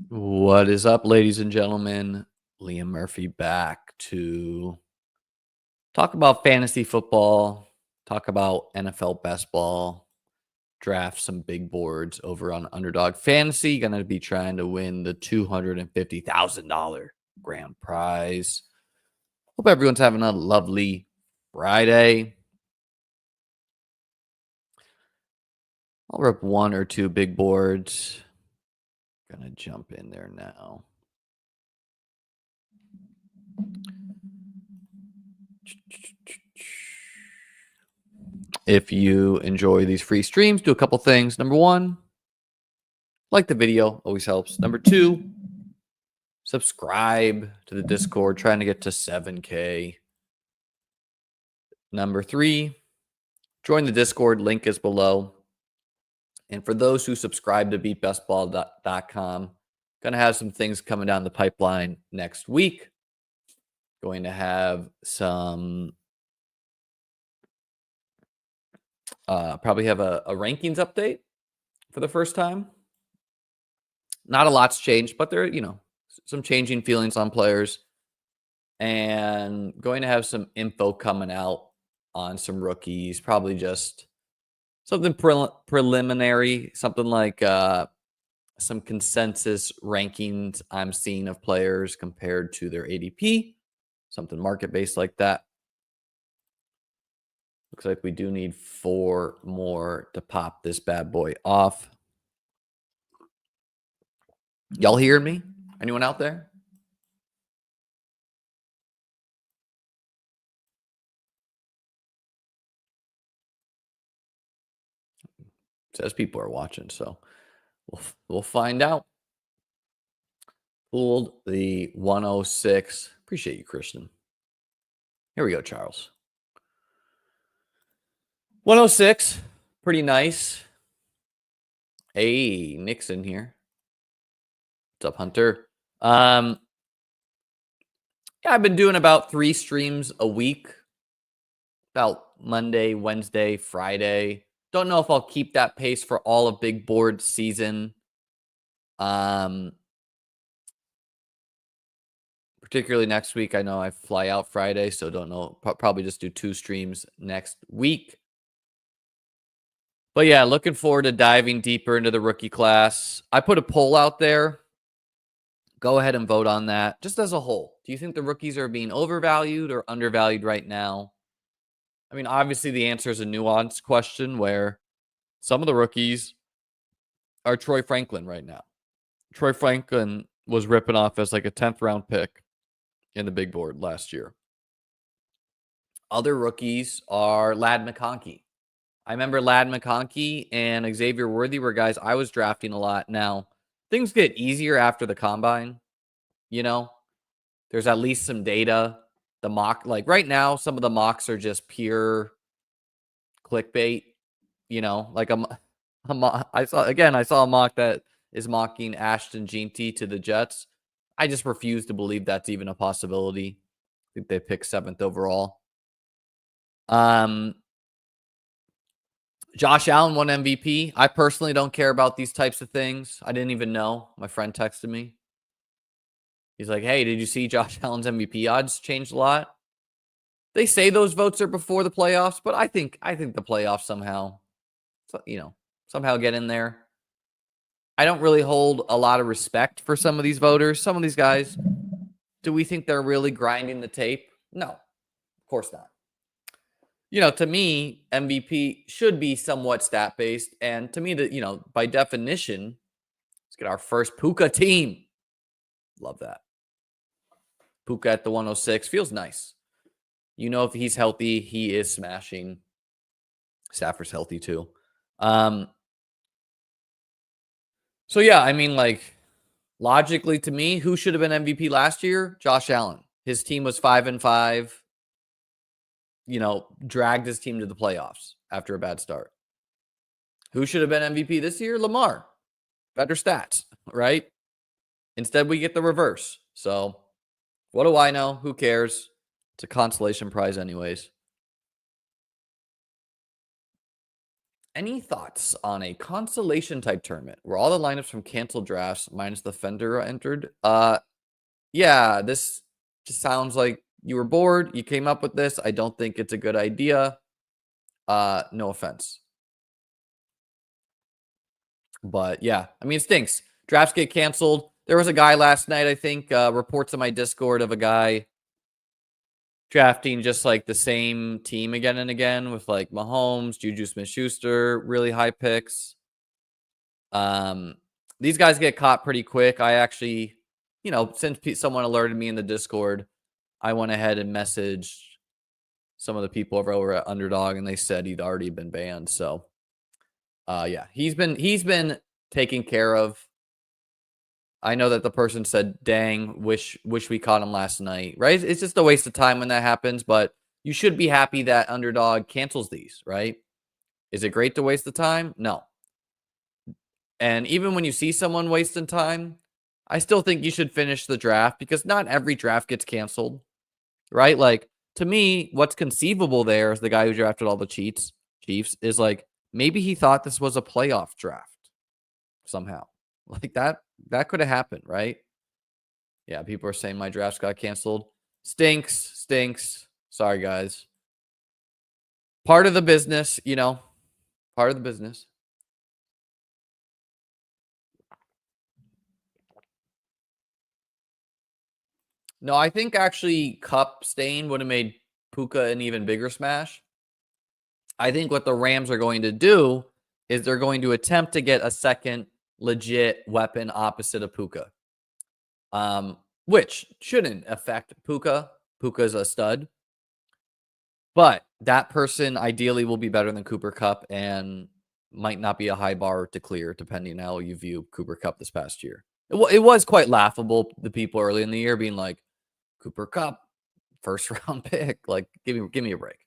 What is up, ladies and gentlemen? Liam Murphy back to talk about fantasy football, talk about NFL best ball, draft some big boards over on Underdog Fantasy. Going to be trying to win the $250,000 grand prize. Hope everyone's having a lovely Friday. I'll rip one or two big boards. Gonna jump in there now. If you enjoy these free streams, do a couple things. Number one, like the video, always helps. Number two, subscribe to the Discord, trying to get to 7K. Number three, join the Discord, link is below. And for those who subscribe to beatbestball.com, going to have some things coming down the pipeline next week. Going to have some, probably have a rankings update for the first time. Not a lot's changed, but there, some changing feelings on players. And going to have some info coming out on some rookies, probably just something preliminary, something like some consensus rankings I'm seeing of players compared to their ADP, something market-based like that. Looks like we do need 4 more to pop this bad boy off. Y'all hearing me? Anyone out there? It says people are watching, so we'll find out. Pulled the 106. Appreciate you, Christian. Here we go, Charles. 106. Pretty nice. Hey, Nixon here. What's up, Hunter? Yeah, I've been doing about 3 streams a week. About Monday, Wednesday, Friday. Don't know if I'll keep that pace for all of big board season. Particularly next week. I know I fly out Friday, so don't know. Probably just do 2 streams next week. But yeah, looking forward to diving deeper into the rookie class. I put a poll out there. Go ahead and vote on that. Just as a whole, do you think the rookies are being overvalued or undervalued right now? I mean, obviously the answer is a nuanced question where some of the rookies are Troy Franklin right now. Troy Franklin was ripping off as like a 10th round pick in the big board last year. Other rookies are Ladd McConkey. I remember Ladd McConkey and Xavier Worthy were guys I was drafting a lot. Now, things get easier after the combine. There's at least some data. The mock, like right now, some of the mocks are just pure clickbait. Like I saw a mock that is mocking Ashton Jeanty to the Jets. I just refuse to believe that's even a possibility. I think they picked 7th overall. Josh Allen won MVP. I personally don't care about these types of things. I didn't even know. My friend texted me. He's like, hey, did you see Josh Allen's MVP odds changed a lot? They say those votes are before the playoffs, but I think the playoffs somehow get in there. I don't really hold a lot of respect for some of these voters. Some of these guys, do we think they're really grinding the tape? No, of course not. To me, MVP should be somewhat stat-based. And to me, that, by definition, let's get our first Puka team. Love that. Puka at the 106 feels nice. If he's healthy, he is smashing. Stafford's healthy too. So yeah, I mean, like, logically to me, who should have been MVP last year? Josh Allen. His team was 5-5. Dragged his team to the playoffs after a bad start. Who should have been MVP this year? Lamar. Better stats, right? Instead, we get the reverse. So, what do I know? Who cares? It's a consolation prize anyways. Any thoughts on a consolation type tournament where all the lineups from canceled drafts minus the Fender are entered? Yeah, this just sounds like you were bored. You came up with this. I don't think it's a good idea. No offense. But yeah, I mean, it stinks. Drafts get canceled. There was a guy last night, I think, reports in my Discord of a guy drafting just like the same team again and again with like Mahomes, Juju Smith-Schuster, really high picks. These guys get caught pretty quick. I actually, since someone alerted me in the Discord, I went ahead and messaged some of the people over at Underdog, and they said he'd already been banned. So, yeah, he's been taken care of. I know that the person said, "Dang, wish we caught him last night." Right? It's just a waste of time when that happens, but you should be happy that Underdog cancels these, right? Is it great to waste the time? No. And even when you see someone wasting time, I still think you should finish the draft because not every draft gets canceled, right? Like, to me, what's conceivable there is the guy who drafted all the Chiefs is like, maybe he thought this was a playoff draft somehow. Like that could have happened, right? Yeah, people are saying my drafts got canceled. Stinks. Sorry, guys. Part of the business, part of the business. No, I think actually Cup stain would have made Puka an even bigger smash. I think what the Rams are going to do is they're going to attempt to get a second legit weapon opposite of Puka, which shouldn't affect Puka. Puka's a stud. But that person ideally will be better than Cooper Cup and might not be a high bar to clear, depending on how you view Cooper Cup this past year. It was quite laughable, the people early in the year being like, Cooper Cup, first round pick. Like, give me a break.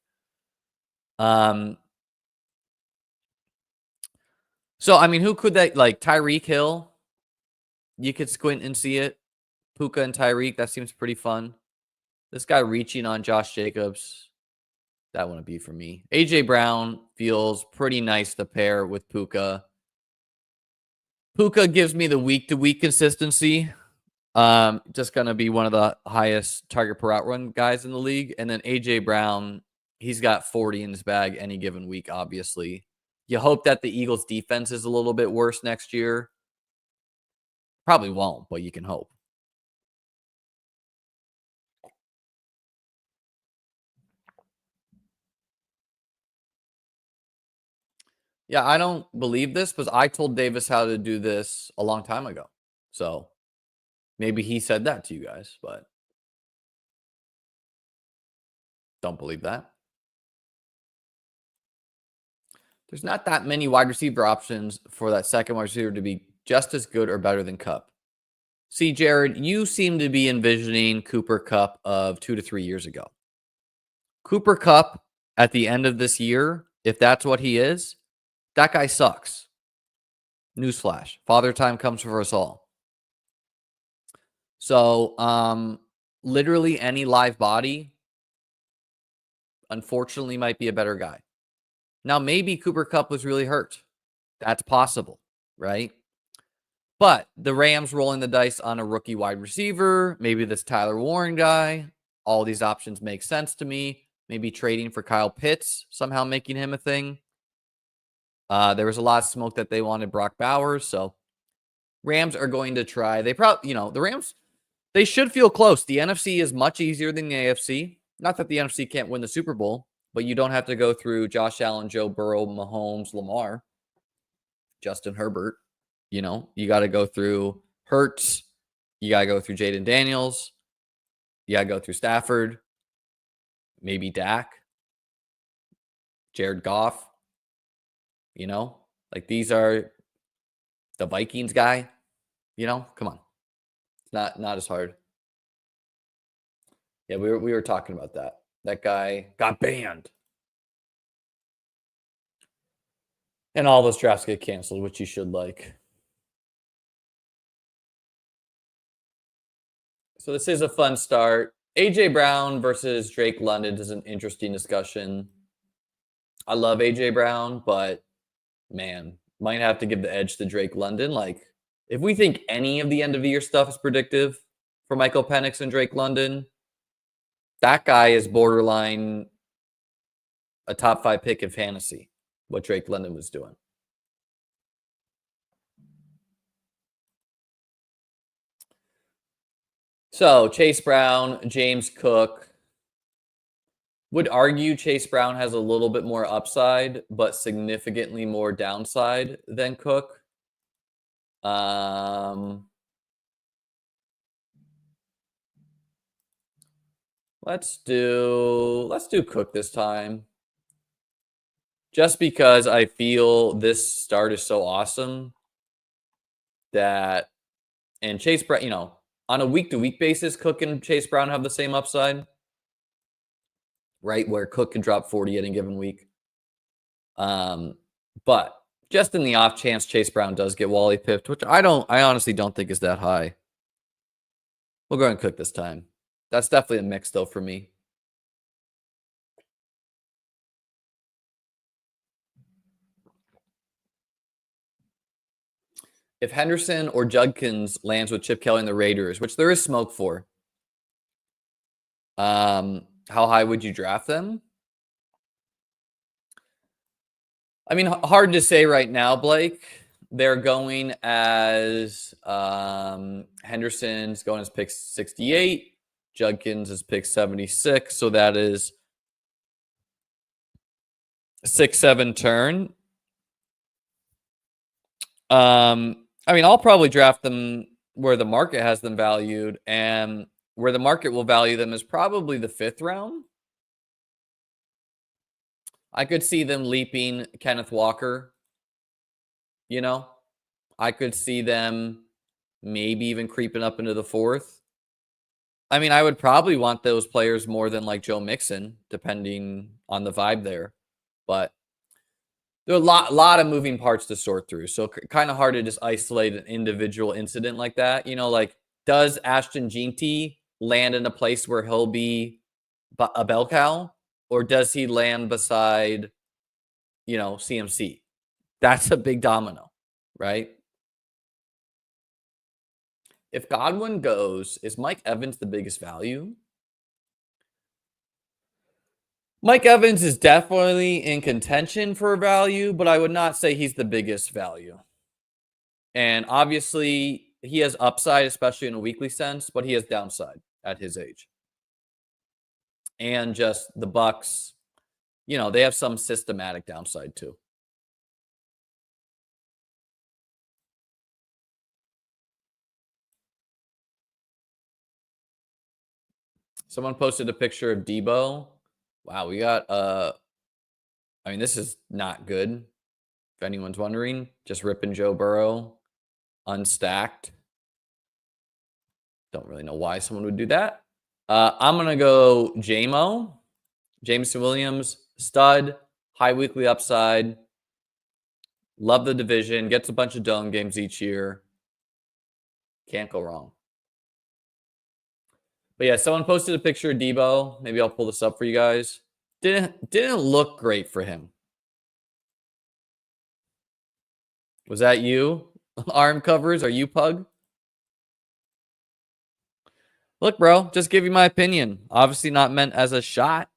So, I mean, who could that, like, Tyreek Hill? You could squint and see it. Puka and Tyreek, that seems pretty fun. This guy reaching on Josh Jacobs, that wouldn't be for me. AJ Brown feels pretty nice to pair with Puka. Puka gives me the week-to-week consistency. Just going to be one of the highest target per out run guys in the league. And then AJ Brown, he's got 40 in his bag any given week, obviously. You hope that the Eagles defense is a little bit worse next year. Probably won't, but you can hope. Yeah, I don't believe this, because I told Davis how to do this a long time ago. So maybe he said that to you guys, but don't believe that. There's not that many wide receiver options for that second wide receiver to be just as good or better than Cup. See, Jared, you seem to be envisioning Cooper Cup of 2 to 3 years ago. Cooper Cup at the end of this year, if that's what he is, that guy sucks. Newsflash. Father time comes for us all. So, literally any live body, unfortunately, might be a better guy. Now, maybe Cooper Cup was really hurt. That's possible, right? But the Rams rolling the dice on a rookie wide receiver, maybe this Tyler Warren guy, all these options make sense to me. Maybe trading for Kyle Pitts, somehow making him a thing. There was a lot of smoke that they wanted Brock Bowers, so Rams are going to try. They probably, the Rams, they should feel close. The NFC is much easier than the AFC. Not that the NFC can't win the Super Bowl, but you don't have to go through Josh Allen, Joe Burrow, Mahomes, Lamar, Justin Herbert. You got to go through Hurts. You got to go through Jaden Daniels. You got to go through Stafford. Maybe Dak. Jared Goff. Like, these are the Vikings guy. Come on. It's not as hard. Yeah, we were talking about that. That guy got banned. And all those drafts get canceled, which you should like. So this is a fun start. AJ Brown versus Drake London is an interesting discussion. I love AJ Brown, but man, might have to give the edge to Drake London. Like, if we think any of the end of the year stuff is predictive for Michael Penix and Drake London, that guy is borderline a top 5 pick in fantasy, what Drake London was doing. So, Chase Brown, James Cook. Would argue Chase Brown has a little bit more upside, but significantly more downside than Cook. Let's do Cook this time. Just because I feel this start is so awesome that, and Chase Brown, you know, on a week-to-week basis, Cook and Chase Brown have the same upside, right? Where Cook can drop 40 any given week. But just in the off chance Chase Brown does get Wally pipped, which I honestly don't think is that high. We'll go ahead and Cook this time. That's definitely a mix though for me. If Henderson or Judkins lands with Chip Kelly and the Raiders, which there is smoke for, how high would you draft them? I mean, hard to say right now, Blake. They're going as Henderson's going as pick 68. Judkins is pick 76. So that is 6-7 turn. I mean, I'll probably draft them where the market has them valued, and where the market will value them is probably the 5th round. I could see them leaping Kenneth Walker. You know, I could see them maybe even creeping up into the 4th. I mean, I would probably want those players more than like Joe Mixon, depending on the vibe there. But there are a lot of moving parts to sort through. So kind of hard to just isolate an individual incident like that. You know, like, does Ashton Jeanty land in a place where he'll be a bell cow? Or does he land beside, you know, CMC? That's a big domino, right? If Godwin goes, is Mike Evans the biggest value? Mike Evans is definitely in contention for value, but I would not say he's the biggest value. And obviously, he has upside, especially in a weekly sense, but he has downside at his age. And just the Bucks, you know, they have some systematic downside too. Someone posted a picture of Debo. Wow, we got I mean, this is not good. If anyone's wondering, just ripping Joe Burrow unstacked. Don't really know why someone would do that. I'm going to go JMO. Jameson Williams, stud, high weekly upside. Love the division. Gets a bunch of dome games each year. Can't go wrong. But yeah, someone posted a picture of Debo. Maybe I'll pull this up for you guys. Didn't look great for him. Was that you? Arm covers? Are you Pug? Look, bro, just give you my opinion. Obviously not meant as a shot.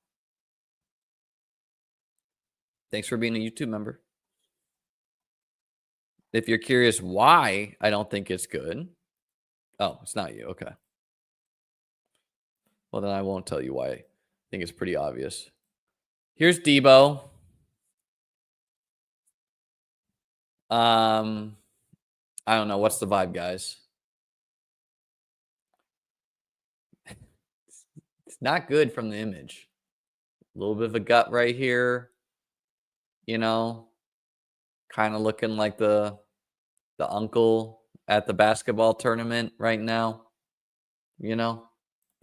Thanks for being a YouTube member. If you're curious why I don't think it's good. Oh, it's not you. Okay. Well, then I won't tell you why. I think it's pretty obvious. Here's Debo. I don't know. What's the vibe, guys? It's not good from the image. A little bit of a gut right here. You know, kind of looking like the uncle at the basketball tournament right now. You know,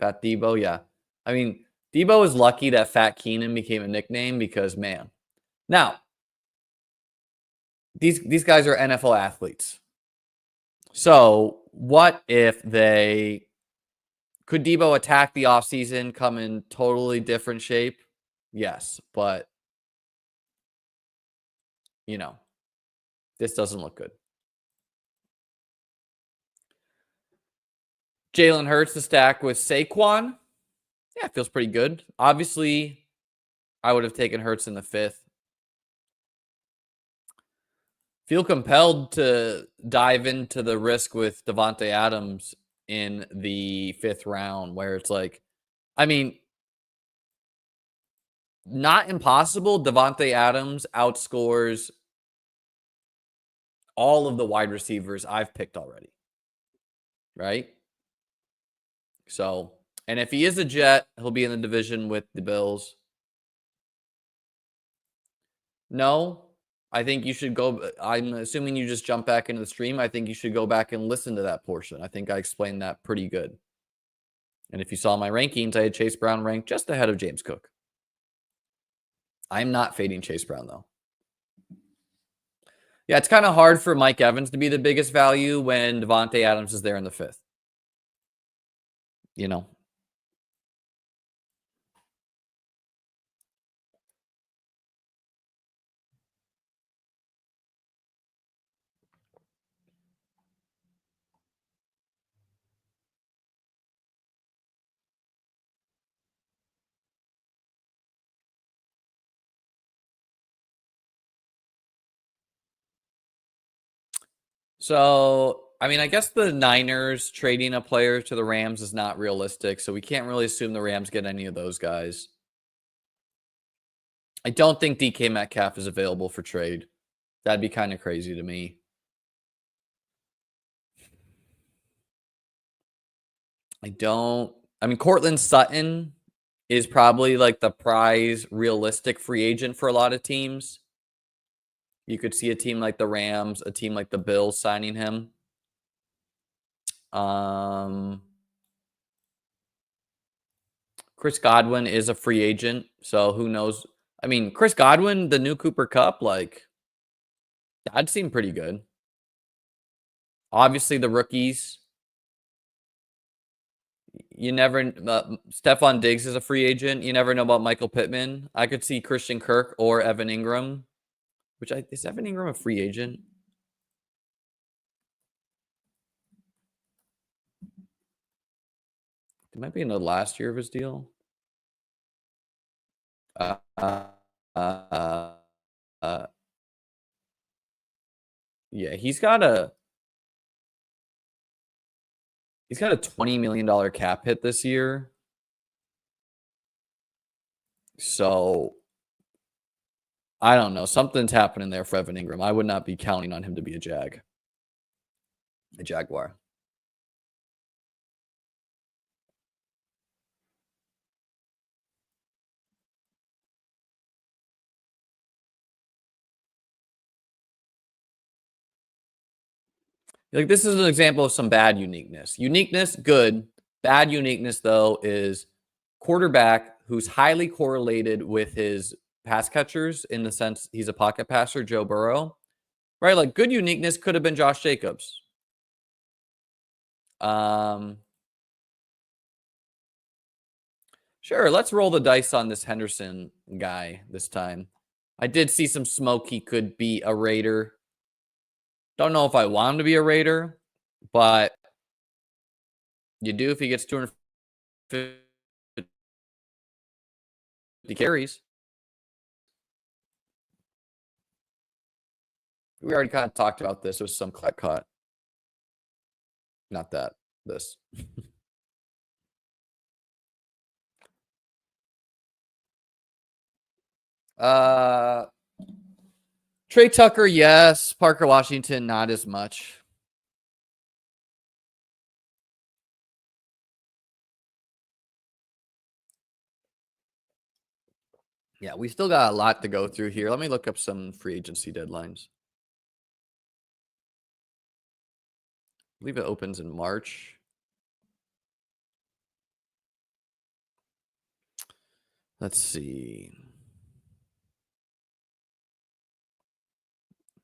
Fat Debo. Yeah. I mean, Debo is lucky that Fat Keenan became a nickname because, man. Now, these guys are NFL athletes. So what if could Debo attack the offseason, come in totally different shape? Yes, but you know, This doesn't look good. Jalen Hurts to stack with Saquon. Yeah, it feels pretty good. Obviously, I would have taken Hurts in the 5th. Feel compelled to dive into the risk with Devontae Adams in the 5th round, where it's like, I mean, not impossible. Devontae Adams outscores all of the wide receivers I've picked already, right? So, and if he is a Jet, he'll be in the division with the Bills. No, I think you should go. I'm assuming you just jump back into the stream. I think you should go back and listen to that portion. I think I explained that pretty good. And if you saw my rankings, I had Chase Brown ranked just ahead of James Cook. I'm not fading Chase Brown, though. Yeah, it's kind of hard for Mike Evans to be the biggest value when Devontae Adams is there in the 5th. You know? So, I mean, I guess the Niners trading a player to the Rams is not realistic, so we can't really assume the Rams get any of those guys. I don't think DK Metcalf is available for trade. That'd be kind of crazy to me. I mean, Cortland Sutton is probably like the prize realistic free agent for a lot of teams. You could see a team like the Rams, a team like the Bills signing him. Chris Godwin is a free agent, so who knows? I mean, Chris Godwin, the new Cooper Kupp, like, that'd seem pretty good. Obviously, the rookies. You never, Stephon Diggs is a free agent. You never know about Michael Pittman. I could see Christian Kirk or Evan Ingram, is Evan Ingram a free agent? It might be in the last year of his deal. Yeah, he's got a $20 million cap hit this year. So I don't know. Something's happening there for Evan Ingram. I would not be counting on him to be a Jaguar. Like, this is an example of some bad uniqueness. Uniqueness, good. Bad uniqueness, though, is quarterback who's highly correlated with his pass catchers in the sense he's a pocket passer, Joe Burrow. Right? Like, good uniqueness could have been Josh Jacobs. Sure, let's roll the dice on this Henderson guy this time. I did see some smoke he could be a Raider. Don't know if I want him to be a Raider, but you do if he gets 250 carries. We already kind of talked about this. It was some click cut. Not that. This. Trey Tucker, yes. Parker Washington, not as much. Yeah, we still got a lot to go through here. Let me look up some free agency deadlines. I believe it opens in March. Let's see.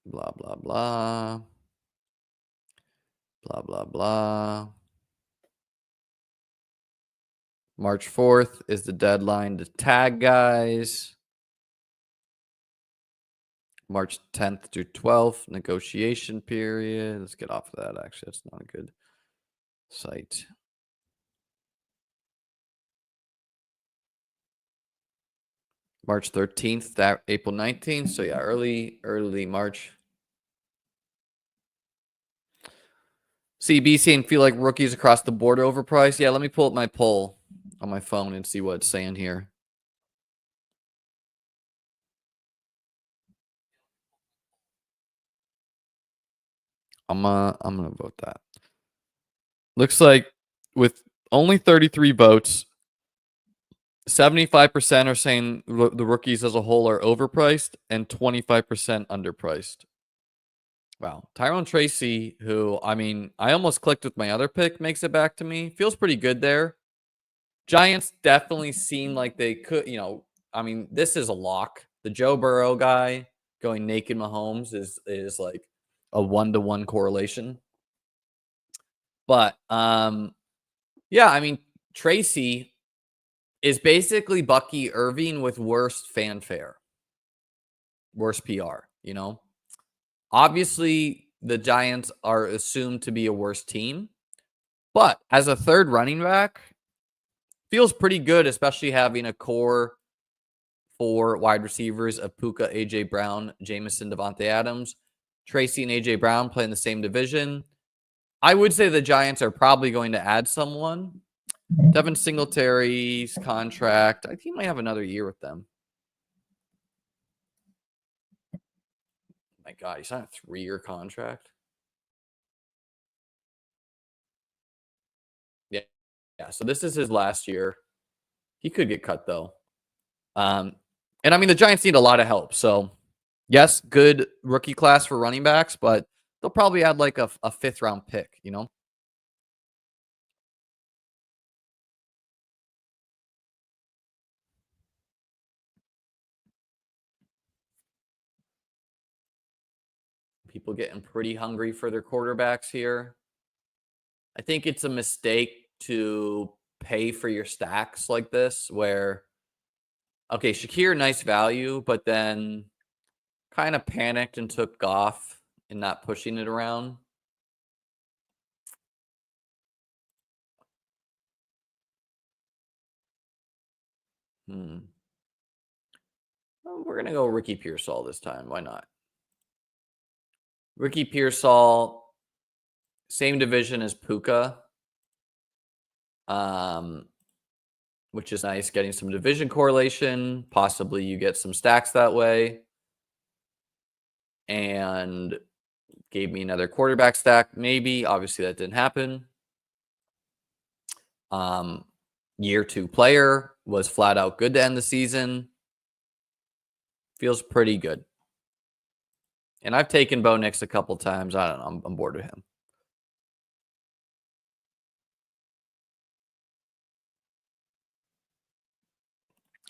Blah, blah, blah. Blah, blah, blah. March 4th is the deadline to tag guys. March 10th through 12th, negotiation period. Let's get off of that. Actually, that's not a good site. March 13th, that April 19th. So yeah, early March. CB saying feel like rookies across the board are overpriced. Yeah, let me pull up my poll on my phone and see what it's saying here. I'm gonna vote that. Looks like with only 33 votes, 75% are saying the rookies as a whole are overpriced and 25% underpriced. Wow. Tyrone Tracy, who, I mean, I almost clicked with my other pick, makes it back to me. Feels pretty good there. Giants definitely seem like they could, I mean, this is a lock. The Joe Burrow guy going naked Mahomes is like a 1-to-1 correlation. But yeah, I mean, Tracy is basically Bucky Irving with worse fanfare, worse PR, Obviously, the Giants are assumed to be a worse team, but as a third running back, feels pretty good, especially having a core 4 wide receivers of Puka, AJ Brown, Jameson, Devontae Adams. Tracy and AJ Brown play in the same division. I would say the Giants are probably going to add someone. Devin Singletary's contract, I think he might have another year with them. My God, he's on a 3-year contract. Yeah. Yeah. So this is his last year. He could get cut though. And I mean, the Giants need a lot of help. So yes, good rookie class for running backs, but they'll probably add like a 5th round pick, People getting pretty hungry for their quarterbacks here. I think it's a mistake to pay for your stacks like this, where, okay, Shakir, nice value, but then kind of panicked and took Goff and not pushing it around. Well, we're going to go Ricky Pearsall this time. Why not? Ricky Pearsall, same division as Puka, which is nice, getting some division correlation. Possibly you get some stacks that way. And gave me another quarterback stack, maybe. Obviously, that didn't happen. Year 2 player, was flat out good to end the season. Feels pretty good. And I've taken Bo Nix a couple times. I don't know. I'm bored with him.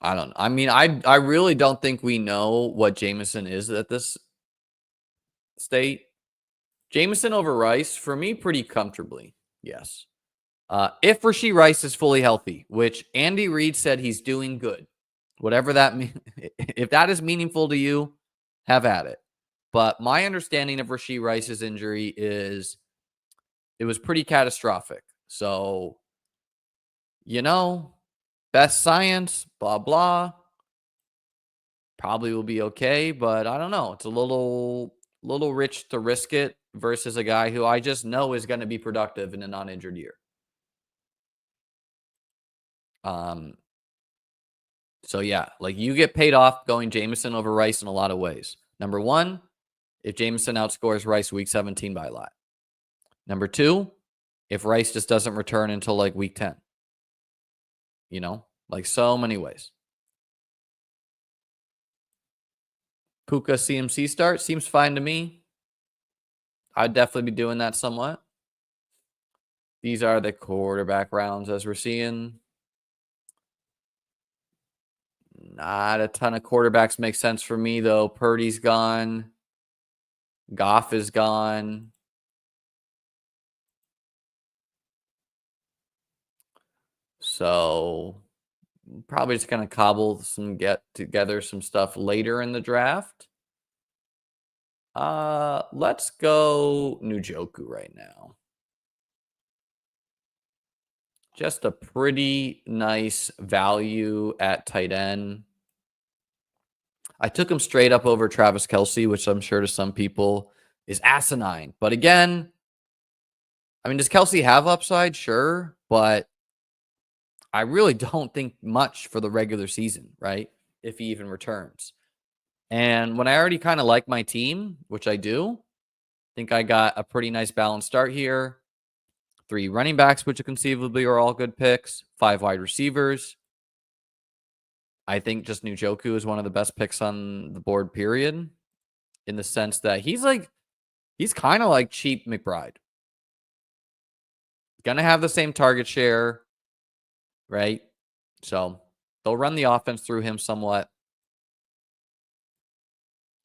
I don't know. I mean, I really don't think we know what Jameson is at this state. Jameson over Rice, for me, pretty comfortably. Yes. If Rashee Rice is fully healthy, which Andy Reid said he's doing good, whatever that means, if that is meaningful to you, have at it. But my understanding of Rashee Rice's injury is it was pretty catastrophic. So, best science, blah, blah. Probably will be okay, but I don't know. It's a little rich to risk it versus a guy who I just know is going to be productive in a non-injured year. So yeah, like you get paid off going Jameson over Rice in a lot of ways. Number 1, if Jameson outscores Rice week 17 by a lot. Number 2, if Rice just doesn't return until like week 10. Like so many ways. Puka CMC start seems fine to me. I'd definitely be doing that somewhat. These are the quarterback rounds as we're seeing. Not a ton of quarterbacks make sense for me, though. Purdy's gone. Goff is gone. So probably just going to get together some stuff later in the draft. Let's go Njoku right now. Just a pretty nice value at tight end. I took him straight up over Travis Kelce, which I'm sure to some people is asinine. But again, I mean, does Kelce have upside? Sure. But I really don't think much for the regular season, right? If he even returns. And when I already kind of like my team, which I do, think I got a pretty nice balanced start here. 3 running backs, which conceivably are all good picks. 5 wide receivers. I think just Njoku is one of the best picks on the board, period. In the sense that he's kind of like cheap McBride. Gonna have the same target share, right? So they'll run the offense through him somewhat.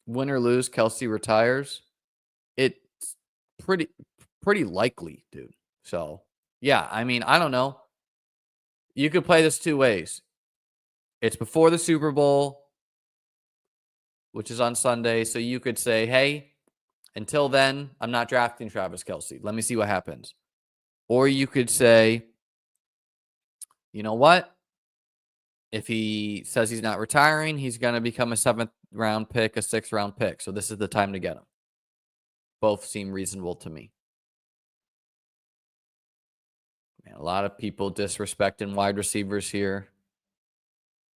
Win or lose, Kelce retires. It's pretty likely, dude. So yeah, I mean, I don't know. You could play this 2 ways. It's before the Super Bowl, which is on Sunday. So you could say, hey, until then, I'm not drafting Travis Kelce. Let me see what happens. Or you could say, you know what? If he says he's not retiring, he's going to become a 7th round pick, a 6th round pick. So this is the time to get him. Both seem reasonable to me. Man, a lot of people disrespecting wide receivers here.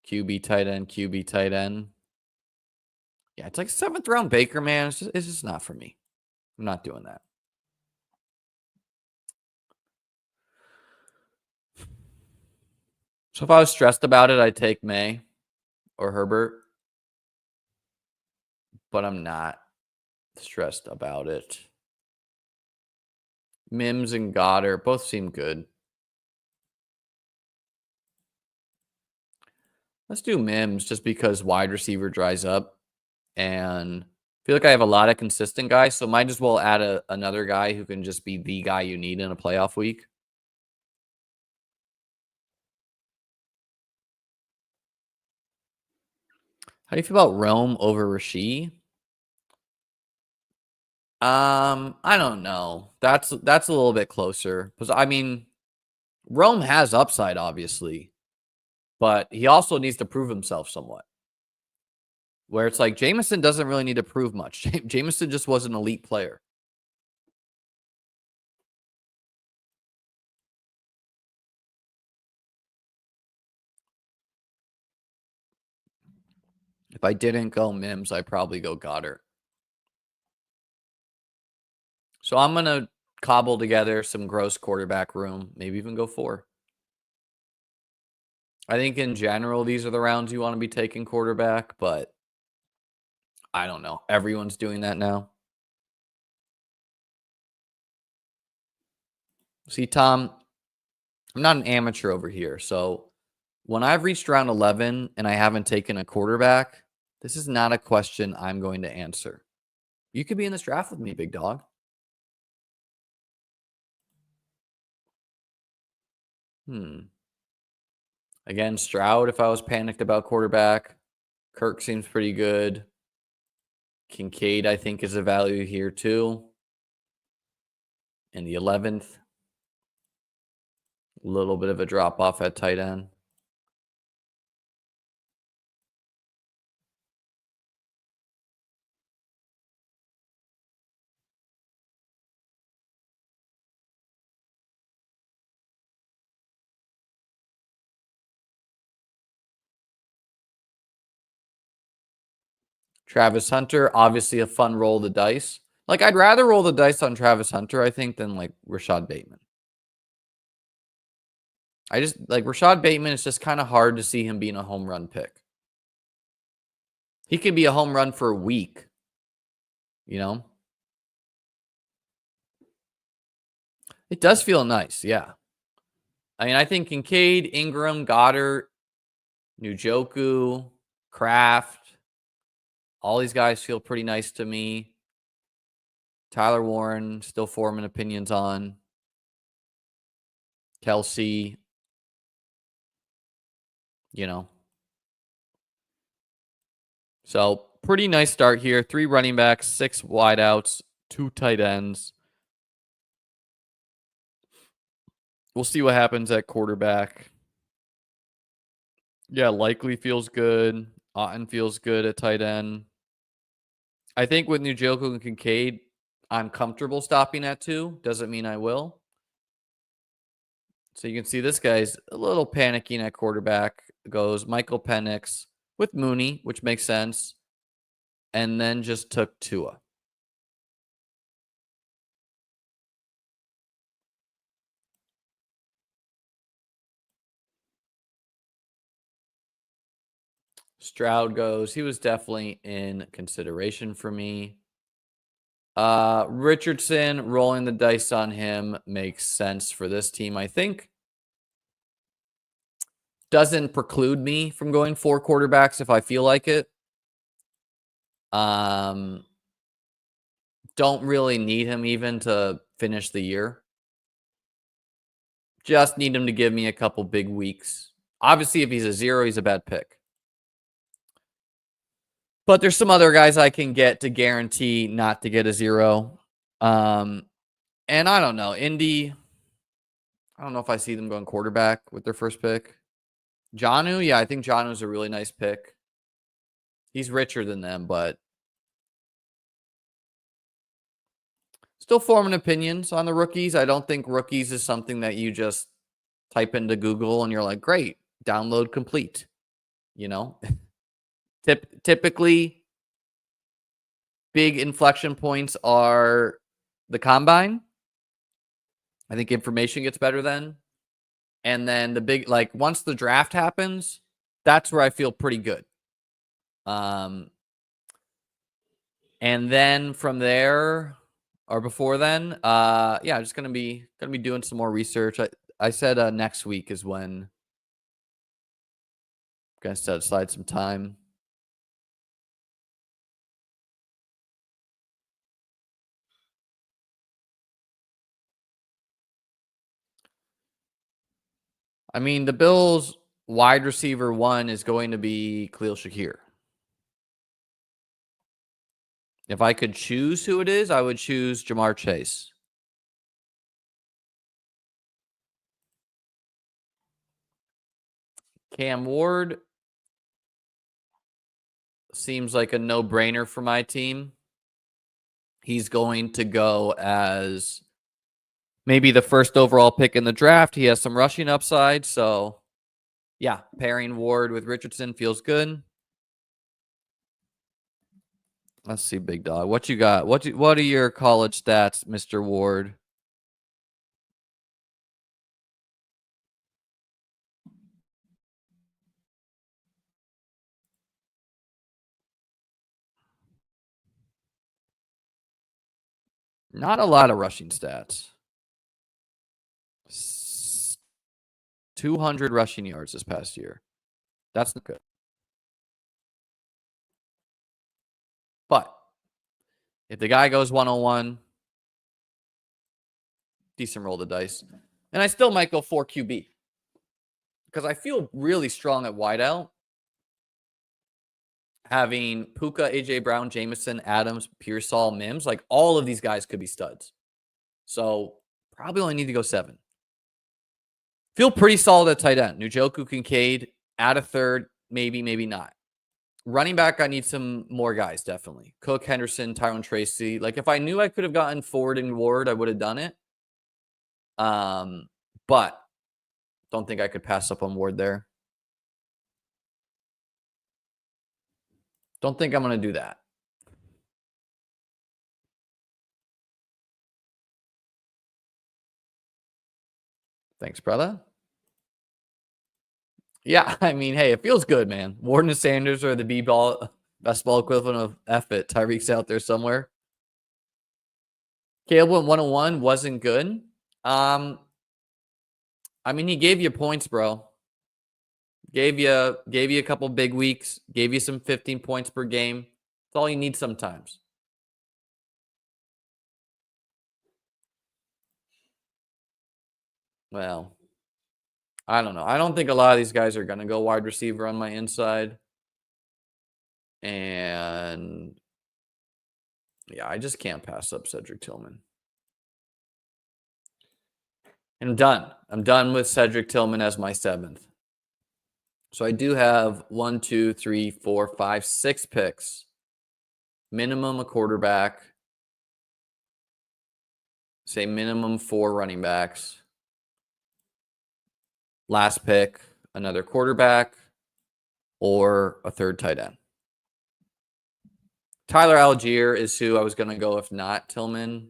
QB tight end, QB tight end. Yeah, it's like 7th round Baker, man. It's just not for me. I'm not doing that. So if I was stressed about it, I'd take May or Herbert. But I'm not stressed about it. Mims and Goddard both seem good. Let's do Mims just because wide receiver dries up. And I feel like I have a lot of consistent guys, so might as well add another guy who can just be the guy you need in a playoff week. How do you feel about Rome over Rasheed? I don't know. That's a little bit closer. Because I mean, Rome has upside, obviously, but he also needs to prove himself somewhat. Where it's like Jameson doesn't really need to prove much. Jameson just was an elite player. If I didn't go Mims, I'd probably go Goddard. So I'm going to cobble together some gross quarterback room, maybe even go 4. I think in general, these are the rounds you want to be taking quarterback, but I don't know. Everyone's doing that now. See, Tom, I'm not an amateur over here. So when I've reached round 11 and I haven't taken a quarterback, this is not a question I'm going to answer. You could be in this draft with me, big dog. Again, Stroud, if I was panicked about quarterback. Kirk seems pretty good. Kincaid, I think, is a value here too. In the 11th. A little bit of a drop off at tight end. Travis Hunter, obviously a fun roll of the dice. Like, I'd rather roll the dice on Travis Hunter, I think, than like Rashad Bateman. I just like Rashad Bateman. It's just kind of hard to see him being a home run pick. He could be a home run for a week, you know? It does feel nice, yeah. I mean, I think Kincaid, Ingram, Goddard, Njoku, Kraft, all these guys feel pretty nice to me. Tyler Warren, still forming opinions on. Kelce, you know. So pretty nice start here. 3 running backs, 6 wideouts, 2 tight ends. We'll see what happens at quarterback. Yeah, Likely feels good. Otten feels good at tight end. I think with Njoku and Kincaid, I'm comfortable stopping at 2. Doesn't mean I will. So you can see this guy's a little panicking at quarterback. Goes Michael Penix with Mooney, which makes sense. And then just took Tua. Stroud goes. He was definitely in consideration for me. Richardson, rolling the dice on him makes sense for this team, I think. Doesn't preclude me from going 4 quarterbacks if I feel like it. Don't really need him even to finish the year. Just need him to give me a couple big weeks. Obviously, if he's a 0, he's a bad pick. But there's some other guys I can get to guarantee not to get a 0. And I don't know. Indy, I don't know if I see them going quarterback with their first pick. Jonnu, yeah, I think Jonnu's a really nice pick. He's richer than them, but still forming opinions on the rookies. I don't think rookies is something that you just type into Google and you're like, great, download complete. You know, typically big inflection points are the combine. I think information gets better then. And then the big, like once the draft happens, that's where I feel pretty good. And then from there or before then, yeah, just gonna be doing some more research. I said next week is when I'm gonna set aside some time. I mean, the Bills wide receiver 1 is going to be Khalil Shakir. If I could choose who it is, I would choose Jamar Chase. Cam Ward seems like a no-brainer for my team. He's going to go as maybe the first overall pick in the draft. He has some rushing upside. So, yeah, pairing Ward with Richardson feels good. Let's see, big dog. What you got? What are your college stats, Mr. Ward? Not a lot of rushing stats. 200 rushing yards this past year. That's not good. But if the guy goes 101, decent roll the dice. And I still might go 4 QB. Because I feel really strong at wideout. Having Puka, AJ Brown, Jameson, Adams, Pearsall, Mims, like all of these guys could be studs. So probably only need to go 7. Feel pretty solid at tight end. Njoku, Kincaid, add a third, maybe, maybe not. Running back, I need some more guys, definitely. Cook, Henderson, Tyrone Tracy. Like if I knew I could have gotten Ford and Ward, I would have done it. But don't think I could pass up on Ward there. Don't think I'm going to do that. Thanks, brother. Yeah, I mean, hey, it feels good, man. Warden and Sanders are the best ball equivalent of F it. Tyreek's out there somewhere. Caleb went 101, wasn't good. I mean, he gave you points, bro. Gave you a couple big weeks. Gave you some 15 points per game. That's all you need sometimes. Well, I don't know. I don't think a lot of these guys are going to go wide receiver on my inside. And yeah, I just can't pass up Cedric Tillman. And I'm done. I'm done with Cedric Tillman as my 7th. So I do have 1, 2, 3, 4, 5, 6 picks. Minimum a quarterback. Say minimum 4 running backs. Last pick, another quarterback or a 3rd tight end. Tyler Algier is who I was going to go if not Tillman.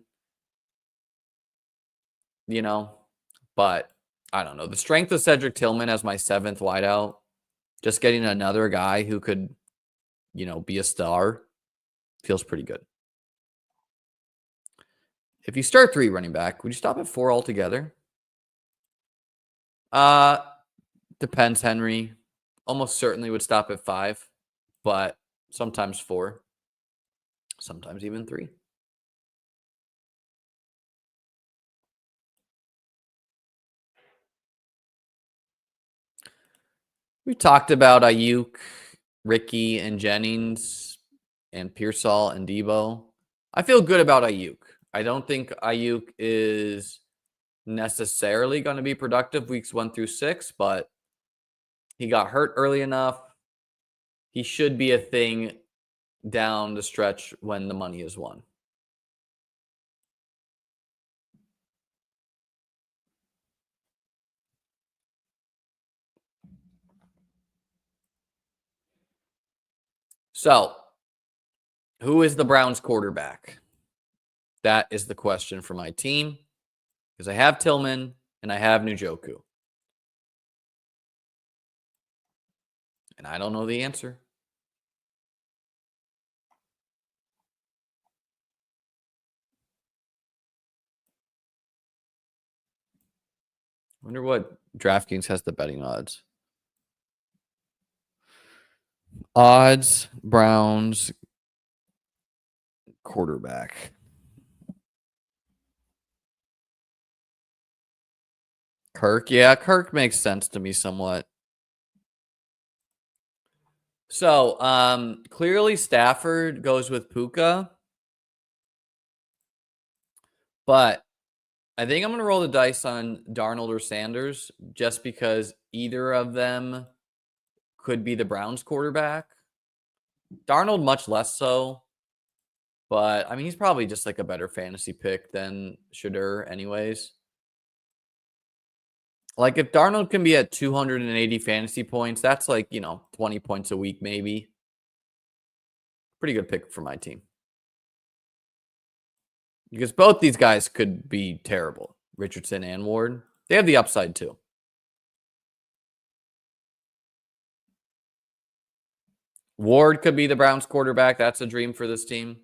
But I don't know. The strength of Cedric Tillman as my 7th wideout, just getting another guy who could, be a star, feels pretty good. If you start 3 running back, would you stop at 4 altogether? Depends, Henry. Almost certainly would stop at 5, but sometimes 4, sometimes even 3. We talked about Ayuk, Ricky, and Jennings, and Pearsall and Debo. I feel good about Ayuk. I don't think Ayuk is necessarily going to be productive weeks 1 through 6, but he got hurt early enough. He should be a thing down the stretch when the money is won. So, who is the Browns quarterback? That is the question for my team, because I have Tillman and I have Njoku. And I don't know the answer. I wonder what DraftKings has the betting odds. Odds, Browns, quarterback. Kirk. Yeah, Kirk makes sense to me somewhat. So, clearly Stafford goes with Puka. But I think I'm going to roll the dice on Darnold or Sanders just because either of them could be the Browns quarterback. Darnold much less so. But, I mean, he's probably just like a better fantasy pick than Shadur anyways. Like, if Darnold can be at 280 fantasy points, that's like, 20 points a week maybe. Pretty good pick for my team. Because both these guys could be terrible, Richardson and Ward. They have the upside too. Ward could be the Browns quarterback. That's a dream for this team.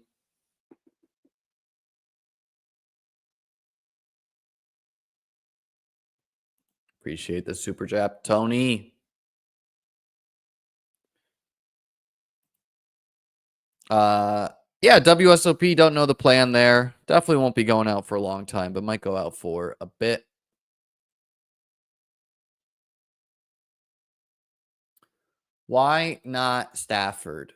Appreciate the super jap, Tony. Yeah, WSOP, don't know the plan there. Definitely won't be going out for a long time, but might go out for a bit. Why not Stafford?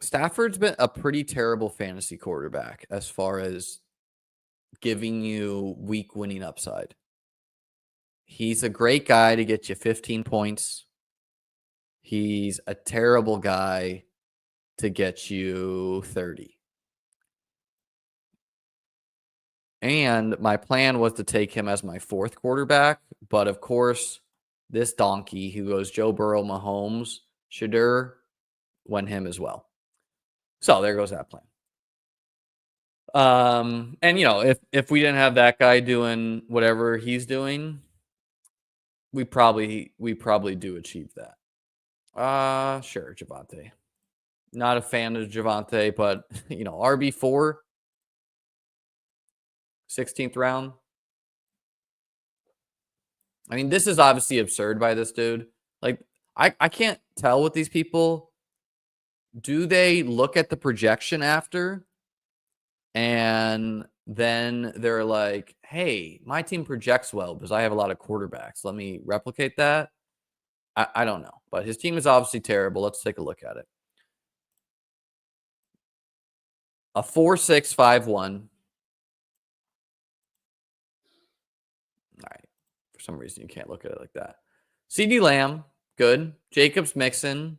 Stafford's been a pretty terrible fantasy quarterback as far as giving you week winning upside. He's a great guy to get you 15 points. He's a terrible guy to get you 30. And my plan was to take him as my 4th quarterback. But of course, this donkey who goes Joe Burrow, Mahomes, Shadur, went him as well. So there goes that plan. And if we didn't have that guy doing whatever he's doing, we probably do achieve that. Sure, Javonte. Not a fan of Javonte, but RB4, 16th round. I mean, this is obviously absurd by this dude. Like, I can't tell with these people. Do they look at the projection after? And then they're like, hey, my team projects well because I have a lot of quarterbacks. Let me replicate that. I don't know, but his team is obviously terrible. Let's take a look at it. A 4-6-5-1. All right. For some reason, you can't look at it like that. CD Lamb, good. Jacobs Mixon.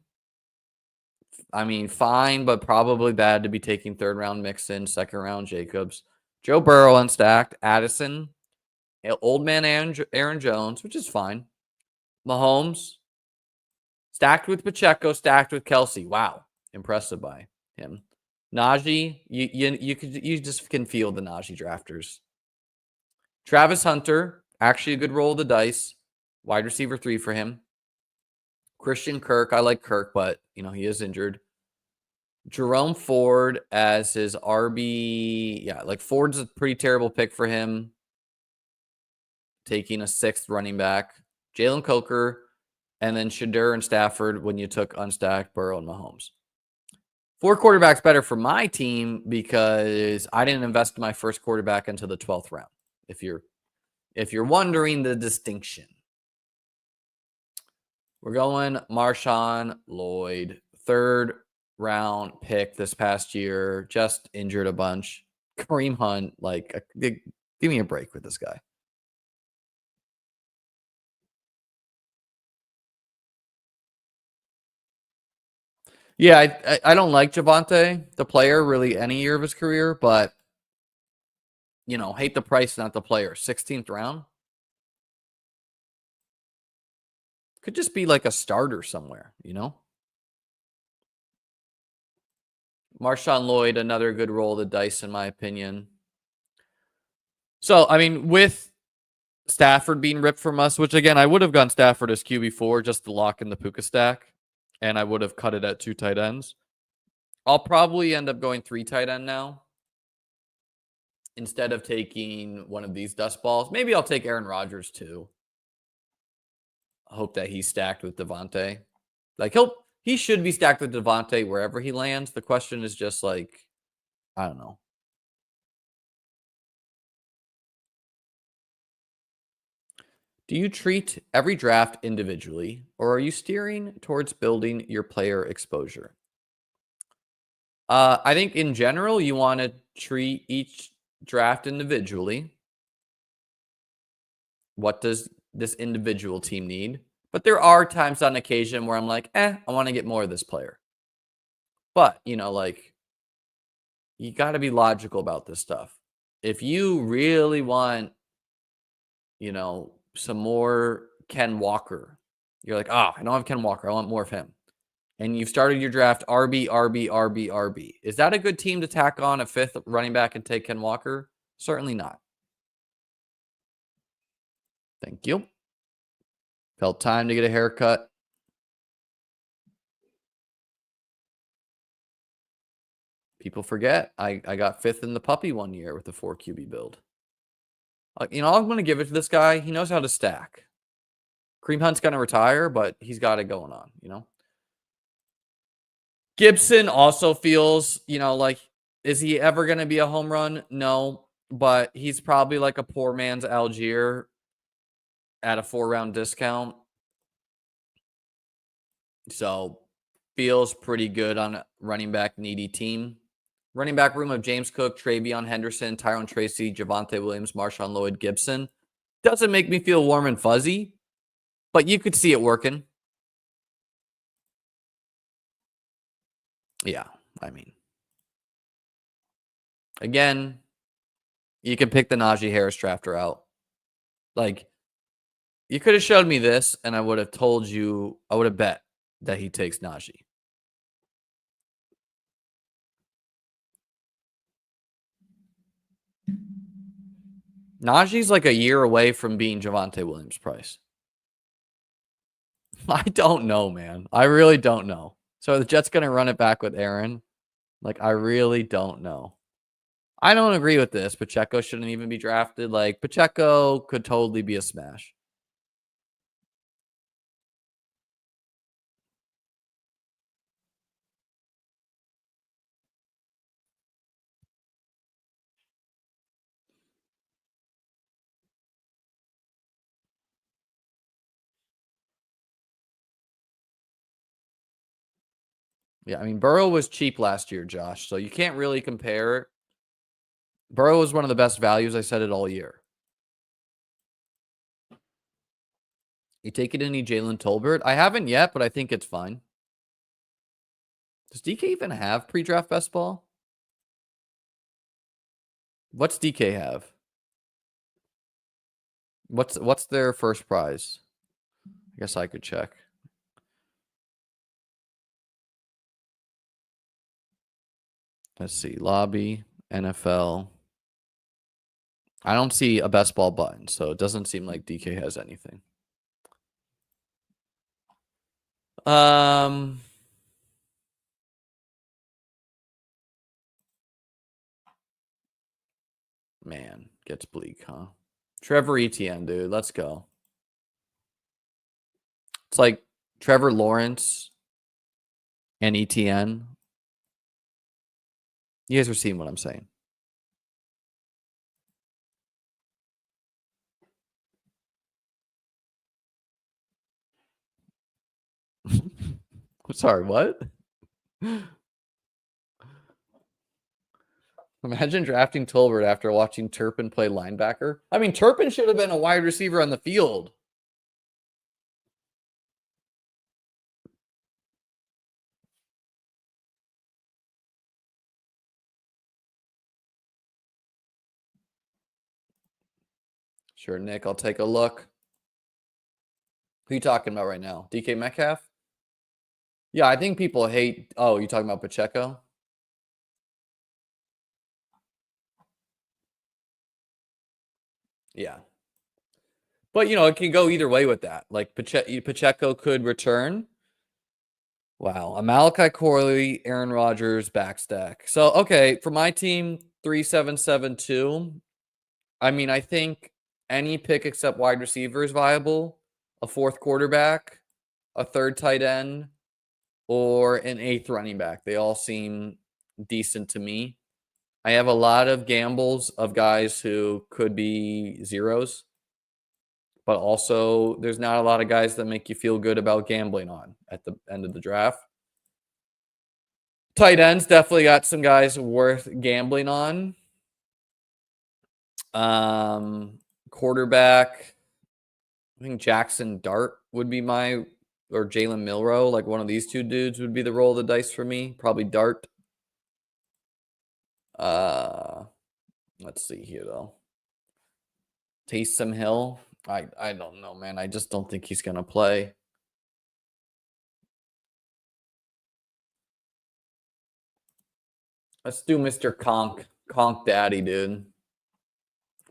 I mean, fine, but probably bad to be taking third round Mixon, second round Jacobs. Joe Burrow unstacked. Addison. Old man Aaron Jones, which is fine. Mahomes. Stacked with Pacheco, stacked with Kelsey. Wow. Impressive by him. Najee, you just can feel the Najee drafters. Travis Hunter, actually a good roll of the dice. Wide receiver 3 for him. Christian Kirk, I like Kirk, but he is injured. Jerome Ford as his RB. Yeah, like Ford's a pretty terrible pick for him. Taking a 6th running back. Jalen Coker, and then Shadur and Stafford when you took unstacked Burrow and Mahomes. 4 quarterbacks better for my team because I didn't invest in my first quarterback until the 12th round. If you're wondering the distinction. We're going Marshawn Lloyd, 3rd round pick this past year, just injured a bunch. Kareem Hunt, give me a break with this guy. Yeah, I don't like Javonte, the player, really any year of his career, but hate the price, not the player. 16th round. Could just be like a starter somewhere, Marshawn Lloyd, another good roll of the dice, in my opinion. So, I mean, with Stafford being ripped from us, which again, I would have gone Stafford as QB4 just to lock in the Puka stack, and I would have cut it at 2 tight ends. I'll probably end up going 3 tight end now instead of taking one of these dust balls. Maybe I'll take Aaron Rodgers too. I hope that he's stacked with Devontae. Like he should be stacked with Devontae wherever he lands. The question is just I don't know. Do you treat every draft individually, or are you steering towards building your player exposure? I think in general, you want to treat each draft individually. What does this individual team need? But there are times on occasion where I'm like, I want to get more of this player. But, you got to be logical about this stuff. If you really want, some more Ken Walker, you're like, I don't have Ken Walker. I want more of him. And you've started your draft RB, RB, RB, RB. Is that a good team to tack on a 5th running back and take Ken Walker? Certainly not. Thank you. Felt time to get a haircut. People forget I got 5th in the puppy one year with the 4 QB build. I'm going to give it to this guy. He knows how to stack. Kareem Hunt's going to retire, but he's got it going on, Gibson also feels, is he ever going to be a home run? No, but he's probably like a poor man's Algier at a 4-round discount. So feels pretty good on a running back needy team. Running back room of James Cook, Travion Henderson, Tyrone Tracy, Javonte Williams, Marshawn Lloyd, Gibson. Doesn't make me feel warm and fuzzy, but you could see it working. Yeah, I mean, again, you can pick the Najee Harris drafter out. You could have showed me this, and I would have told you, I would have bet that he takes Najee. Najee's like a year away from being Javonte Williams' price. I don't know, man. I really don't know. So the Jets going to run it back with Aaron? I really don't know. I don't agree with this. Pacheco shouldn't even be drafted. Pacheco could totally be a smash. Yeah, I mean, Burrow was cheap last year, Josh, so you can't really compare. Burrow was one of the best values. I said it all year. You take it any Jalen Tolbert? I haven't yet, but I think it's fine. Does DK even have pre-draft best ball? What's DK have? What's their first prize? I guess I could check. Let's see. Lobby, NFL. I don't see a best ball button, so it doesn't seem like DK has anything. Man, gets bleak, huh? Trevor Etienne, dude. Let's go. It's like Trevor Lawrence and Etienne. You guys are seeing what I'm saying. I'm sorry, what? Imagine drafting Tolbert after watching Turpin play linebacker. I mean, Turpin should have been a wide receiver on the field. Sure, Nick, I'll take a look. Who are you talking about right now? DK Metcalf? Yeah, I think people hate. Oh, you talking about Pacheco? Yeah. But, it can go either way with that. Like, Pacheco could return. Wow. Malachi Corley, Aaron Rodgers, backstack. So, okay, for my team, 3772. I mean, I think any pick except wide receiver is viable. A fourth quarterback, a third tight end, or an eighth running back. They all seem decent to me. I have a lot of gambles of guys who could be zeros, but also there's not a lot of guys that make you feel good about gambling on at the end of the draft. Tight ends definitely got some guys worth gambling on. Quarterback, I think Jackson Dart would be or Jalen Milroe, like one of these two dudes would be the roll of the dice for me. Probably Dart. Let's see here though. Taysom Hill. I don't know, man. I just don't think he's gonna play. Let's do Mr. Conk. Conk Daddy, dude.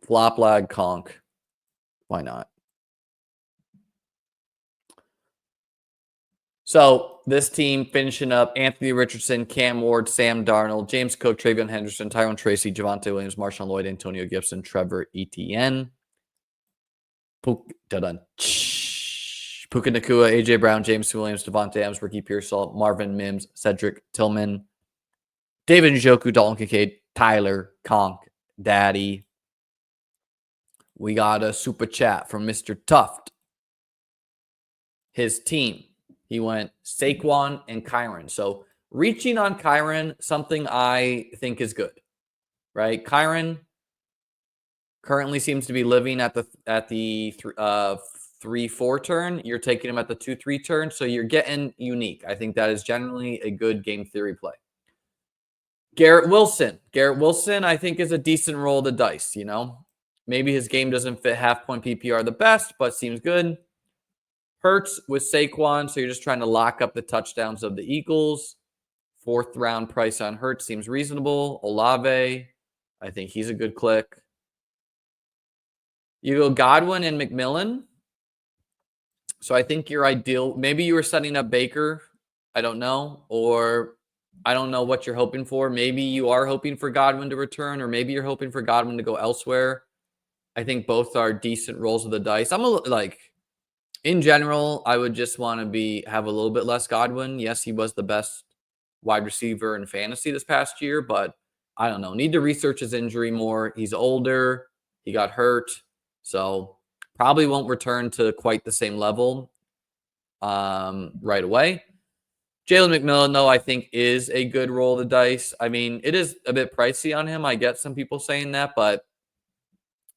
Flop lag Conk. Why not? So this team finishing up Anthony Richardson, Cam Ward, Sam Darnold, James Cook, Travion Henderson, Tyrone Tracy, Javonte Williams, Marshawn Lloyd, Antonio Gibson, Trevor Etienne, Puka Nacua, AJ Brown, James Williams, Devontae Adams, Ricky Pearsall, Marvin Mims, Cedric Tillman, David Njoku, Dalton Kincaid, Tyler Conk, Daddy. We got a super chat from Mr. Tuft. His team. He went Saquon and Kyron. So reaching on Kyron, something I think is good, right? Kyron currently seems to be living at the 3-4 turn. You're taking him at the 2-3 turn, so you're getting unique. I think that is generally a good game theory play. Garrett Wilson, I think, is a decent roll of the dice. Maybe his game doesn't fit half-point PPR the best, but seems good. Hurts with Saquon, so you're just trying to lock up the touchdowns of the Eagles. Fourth round price on Hurts seems reasonable. Olave, I think he's a good click. You go Godwin and McMillan. So I think your ideal, maybe you were setting up Baker. I don't know. Or I don't know what you're hoping for. Maybe you are hoping for Godwin to return, or maybe you're hoping for Godwin to go elsewhere. I think both are decent rolls of the dice. In general, I would just want to have a little bit less Godwin. Yes, he was the best wide receiver in fantasy this past year, but I don't know. Need to research his injury more. He's older. He got hurt. So probably won't return to quite the same level right away. Jalen McMillan, though, I think is a good roll of the dice. I mean, it is a bit pricey on him. I get some people saying that, but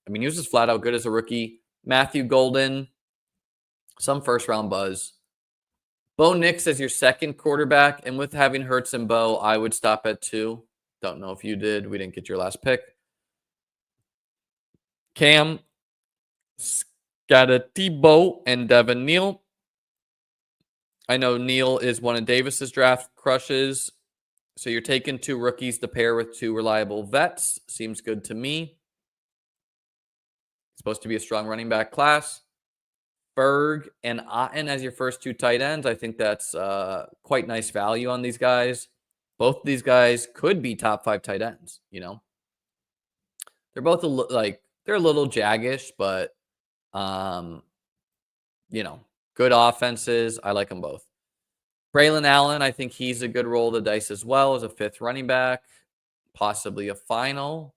I mean, he was just flat out good as a rookie. Matthew Golden, some first round buzz. Bo Nix as your second quarterback, and with having Hurts and Bo, I would stop at 2. Don't know if you did. We didn't get your last pick. Cam Scatatibo and Devin Neal. I know Neal is one of Davis's draft crushes. So you're taking 2 rookies to pair with 2 reliable vets. Seems good to me. It's supposed to be a strong running back class. Berg and Otten as your first 2 tight ends. I think that's quite nice value on these guys. Both of these guys could be top 5 tight ends, you know. They're both they're a little jaggish, but you know, good offenses. I like them both. Braylon Allen, I think he's a good roll of the dice as well as a 5th running back, possibly a final.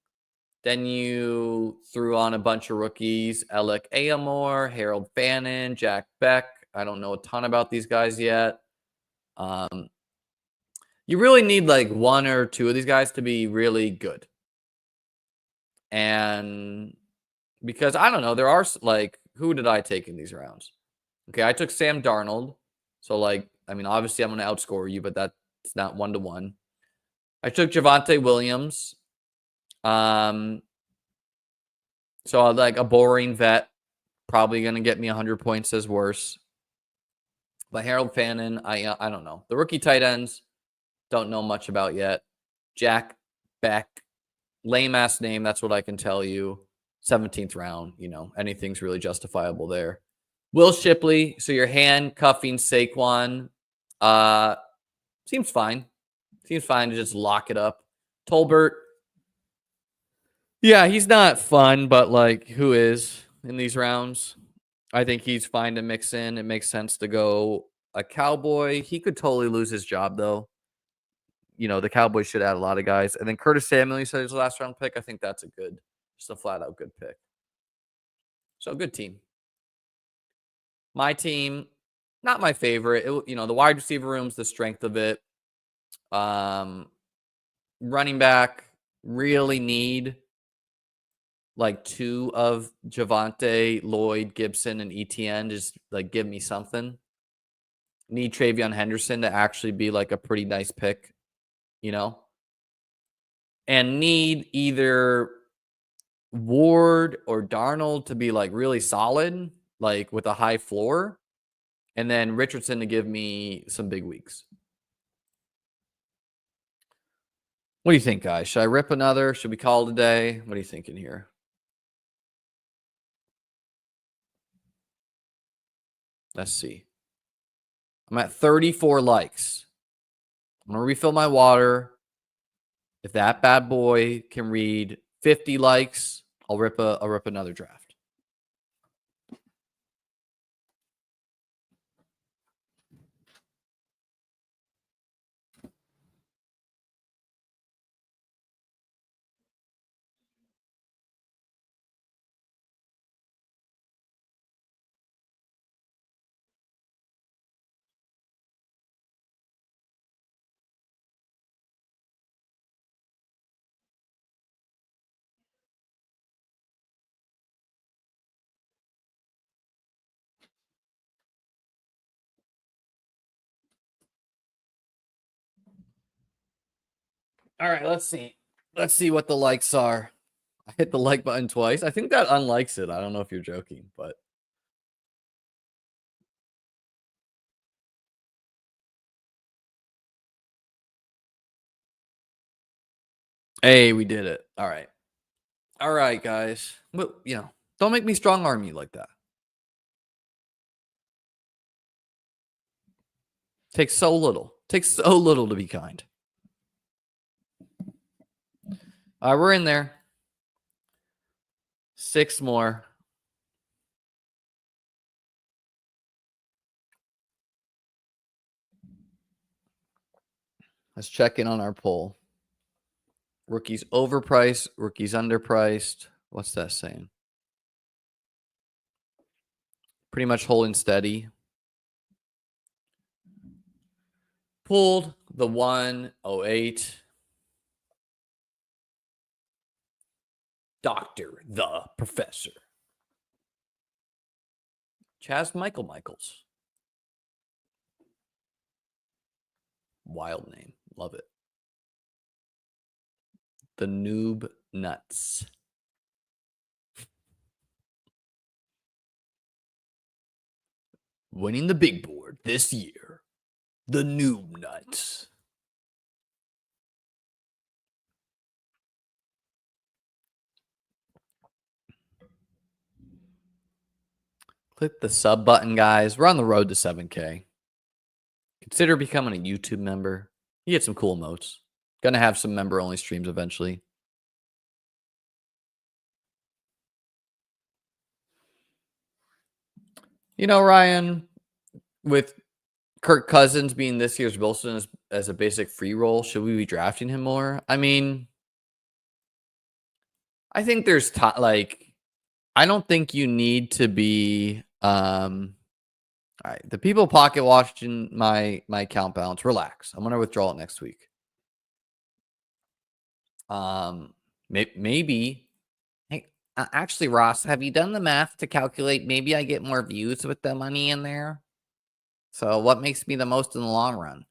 Then you threw on a bunch of rookies, Alec Ayamore, Harold Fannin, Jack Beck. I don't know a ton about these guys yet. You really need like 1 or 2 of these guys to be really good. And because I don't know, there are like, who did I take in these rounds? Okay, I took Sam Darnold. So like, I mean, obviously I'm going to outscore you, but that's not 1-to-1. I took Javonte Williams. So like a boring vet, probably going to get me 100 points as worse. But Harold Fannin, I don't know. The rookie tight ends, don't know much about yet. Jack Beck, lame ass name. That's what I can tell you. 17th round, you know, anything's really justifiable there. Will Shipley, so you're handcuffing Saquon. Seems fine. Seems fine to just lock it up. Tolbert, yeah, he's not fun, but like, who is in these rounds? I think he's fine to mix in. It makes sense to go a Cowboy. He could totally lose his job, though. You know, the Cowboys should add a lot of guys. And then Curtis Samuel, you said his last round pick. I think that's just a flat out good pick. So, good team. My team, not my favorite. You know, the wide receiver room's the strength of it. Running back, really need like 2 of Javonte, Lloyd, Gibson, and ETN. Just like give me something. Need Travion Henderson to actually be like a pretty nice pick, you know? And need either Ward or Darnold to be like really solid, like with a high floor, and then Richardson to give me some big weeks. What do you think, guys? Should I rip another? Should we call it a day? What are you thinking here? Let's see. I'm at 34 likes. I'm going to refill my water. If that bad boy can read 50 likes, I'll rip another draft. All right, let's see. Let's see what the likes are. I hit the like button twice. I think that unlikes it. I don't know if you're joking, but hey, we did it. All right. All right, guys. But, you know, don't make me strong arm you like that. Takes so little. Takes so little to be kind. All right, we're in there. 6 more. Let's check in on our poll. Rookies overpriced, rookies underpriced. What's that saying? Pretty much holding steady. Pulled the 108. Doctor the Professor. Chaz Michaels. Wild name. Love it. The Noob Nuts. Winning the big board this year. The Noob Nuts. Click the sub button, guys. We're on the road to 7K. Consider becoming a YouTube member. You get some cool emotes. Gonna have some member-only streams eventually. You know, Ryan, with Kirk Cousins being this year's Wilson as a basic free roll, should we be drafting him more? I mean, I think there's I don't think you need to be all right. The people pocket watching my account balance, relax. I'm gonna withdraw it next week. Maybe. Hey, actually, Ross, have you done the math to calculate maybe I get more views with the money in there? So what makes me the most in the long run?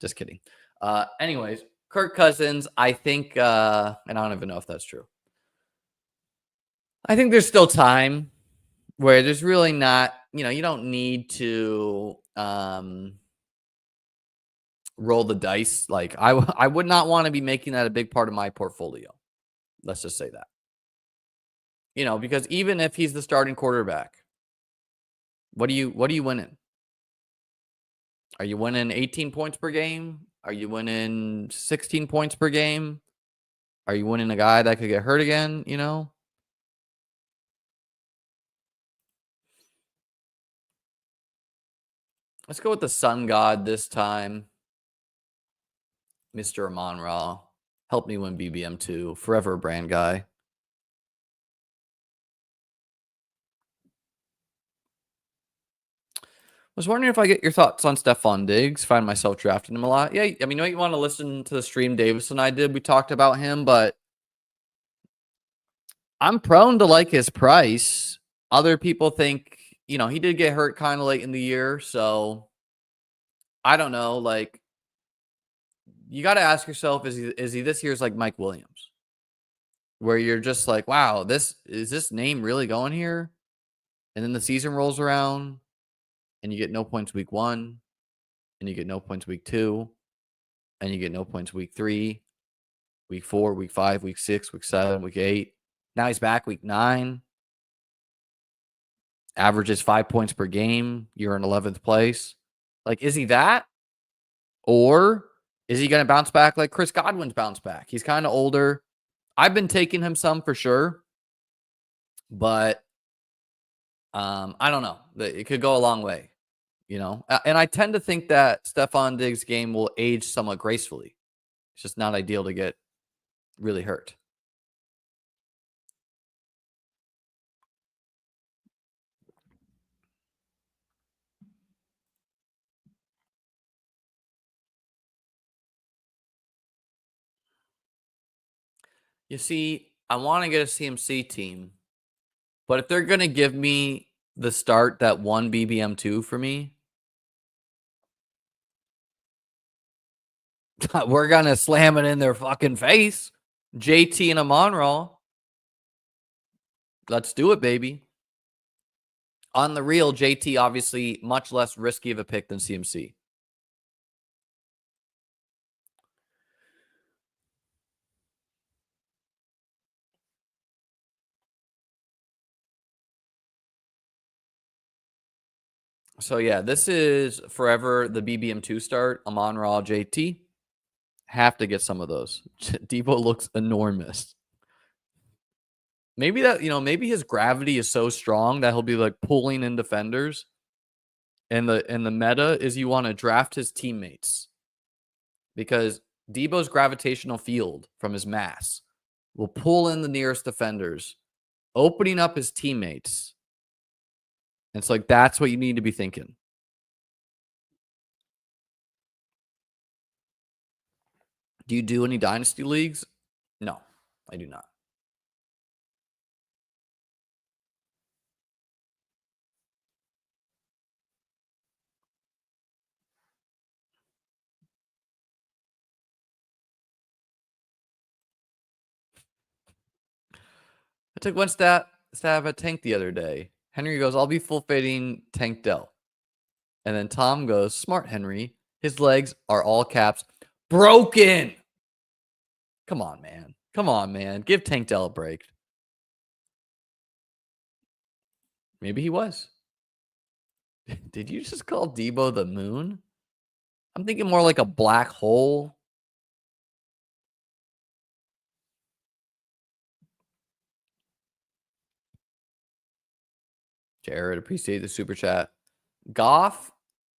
Just kidding. Anyways, Kirk Cousins, I think, and I don't even know if that's true. I think there's still time where there's really not, you don't need to roll the dice. Like I would not want to be making that a big part of my portfolio. Let's just say that. Because even if he's the starting quarterback, what are you winning? Are you winning 18 points per game? Are you winning 16 points per game? Are you winning a guy that could get hurt again, Let's go with the Sun God this time. Mr. Amon-Ra. Help me win BBM2. Forever a brand guy. Was wondering if I get your thoughts on Stephon Diggs. Find myself drafting him a lot. Yeah, I mean, you want to listen to the stream Davis and I did. We talked about him, but I'm prone to like his price. Other people think, he did get hurt kind of late in the year. So I don't know. Like, you got to ask yourself, is he this year's like Mike Williams? Where you're just like, wow, is this name really going here? And then the season rolls around and you get no points week 1, and you get no points week 2, and you get no points week 3, week 4, week 5, week 6, week 7, week 8. Now he's back week 9. Averages 5 points per game. You're in 11th place. Like, is he that? Or is he going to bounce back like Chris Godwin's bounced back? He's kind of older. I've been taking him some for sure. But I don't know. It could go a long way, And I tend to think that Stephon Diggs' game will age somewhat gracefully. It's just not ideal to get really hurt. You see, I want to get a CMC team, but if they're going to give me the start that won BBM2 for me, we're going to slam it in their fucking face. JT and Amon-Ra. Let's do it, baby. On the real, JT obviously much less risky of a pick than CMC. So, yeah, this is forever the BBM2 start. Amon-Ra, JT. Have to get some of those. Debo looks enormous. Maybe that, maybe his gravity is so strong that he'll be like pulling in defenders. And the meta is you want to draft his teammates. Because Debo's gravitational field from his mass will pull in the nearest defenders, opening up his teammates. And it's like, that's what you need to be thinking. Do you do any dynasty leagues? No, I do not. I took one stab at Tank the other day. Henry goes, I'll be full fading Tank Dell. And then Tom goes, smart Henry. His legs are all caps broken. Come on, man. Come on, man. Give Tank Dell a break. Maybe he was. Did you just call Debo the moon? I'm thinking more like a black hole. Jared, appreciate the super chat. Goff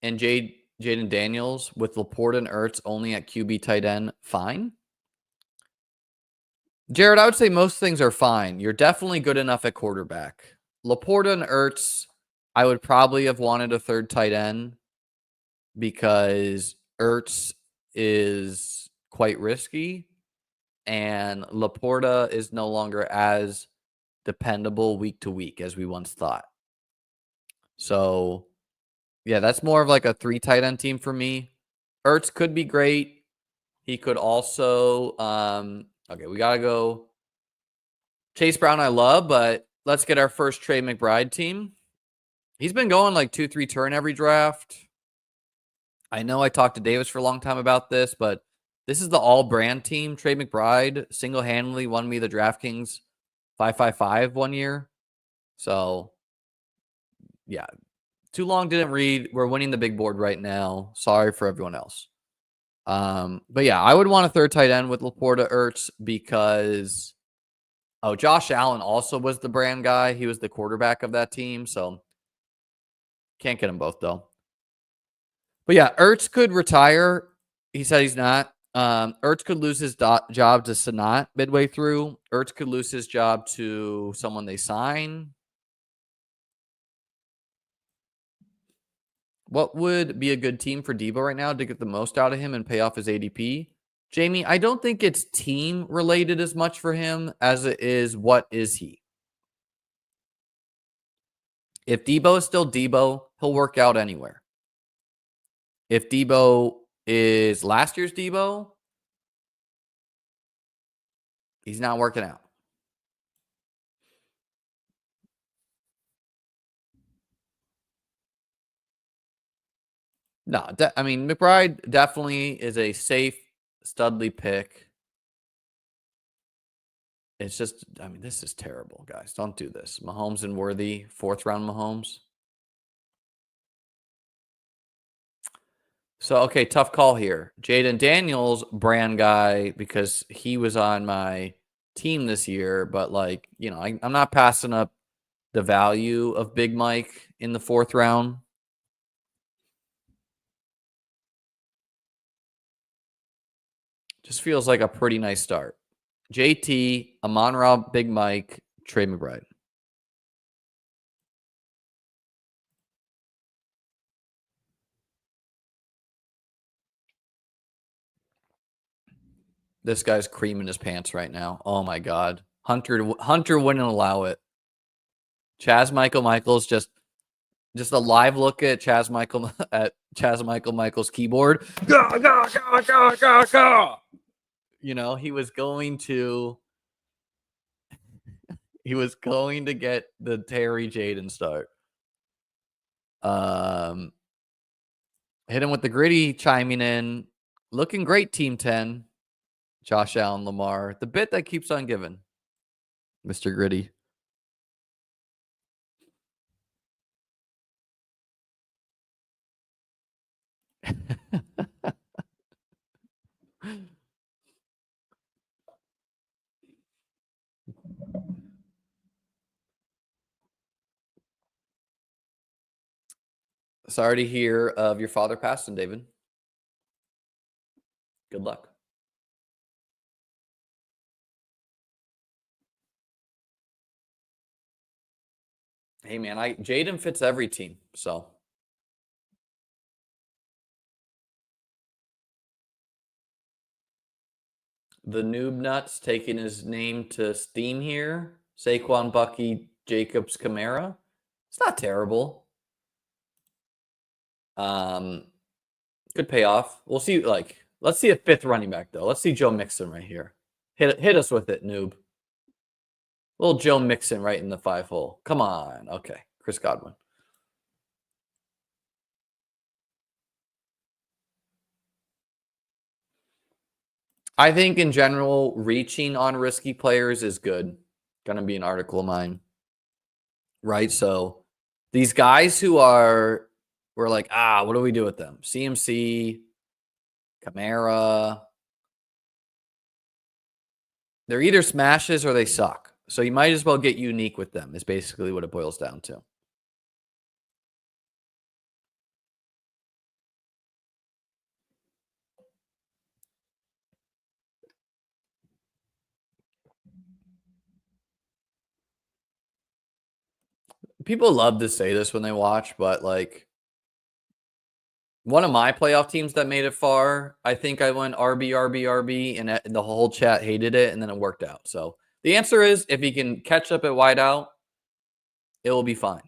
and Jaden Daniels with Laporta and Ertz only at QB tight end, fine. Jared, I would say most things are fine. You're definitely good enough at quarterback. Laporta and Ertz, I would probably have wanted a third tight end because Ertz is quite risky and Laporta is no longer as dependable week to week as we once thought. So, yeah, that's more of like a 3 tight end team for me. Ertz could be great. He could also, okay, we got to go. Chase Brown I love, but let's get our first Trey McBride team. He's been going like 2-3 turn every draft. I know I talked to Davis for a long time about this, but this is the all-brand team. Trey McBride single-handedly won me the DraftKings 555 one year. So, yeah. Too long, didn't read. We're winning the big board right now. Sorry for everyone else. But yeah, I would want a third tight end with Laporta Ertz because Josh Allen also was the brand guy. He was the quarterback of that team, so can't get them both though. But yeah, Ertz could retire. He said he's not. Ertz could lose his job to Sanat midway through. Ertz could lose his job to someone they sign. What would be a good team for Debo right now to get the most out of him and pay off his ADP? Jamie, I don't think it's team related as much for him as it is what is he. If Debo is still Debo, he'll work out anywhere. If Debo is last year's Debo, he's not working out. No, I mean, McBride definitely is a safe Studley pick. It's just, I mean, this is terrible, guys. Don't do this. Mahomes and Worthy, 4th round Mahomes. So, okay, tough call here. Jaden Daniels, brand guy, because he was on my team this year. But, like, you know, I'm not passing up the value of Big Mike in the 4th round. Just feels like a pretty nice start. JT, Amon-Ra, Big Mike, Trey McBride. This guy's creaming his pants right now. Oh my God. Hunter wouldn't allow it. Michael's just a live look at Chaz Michael's keyboard. Go, go, go, go, go, go. You know, he was going to get the Terry Jaden start. Hit him with the gritty chiming in. Looking great, Team 10. Josh Allen, Lamar. The bit that keeps on giving. Mr. Gritty. Sorry to hear of your father passing, David. Good luck. Hey, man, Jaden fits every team, so. The Noob Nuts taking his name to Steam here. Saquon, Bucky, Jacobs, Kamara. It's not terrible. Good payoff. We'll see. Let's see a 5th running back though. Let's see Joe Mixon right here. Hit us with it, noob. Little Joe Mixon right in the 5 hole. Come on. Okay, Chris Godwin. I think in general, reaching on risky players is good. Gonna be an article of mine. Right? So these guys who we're like, what do we do with them? CMC, Kamara. They're either smashes or they suck. So you might as well get unique with them, is basically what it boils down to. People love to say this when they watch, but like one of my playoff teams that made it far, I think I went RB, RB, RB, and the whole chat hated it, and then it worked out. So the answer is if he can catch up at wideout, it will be fine.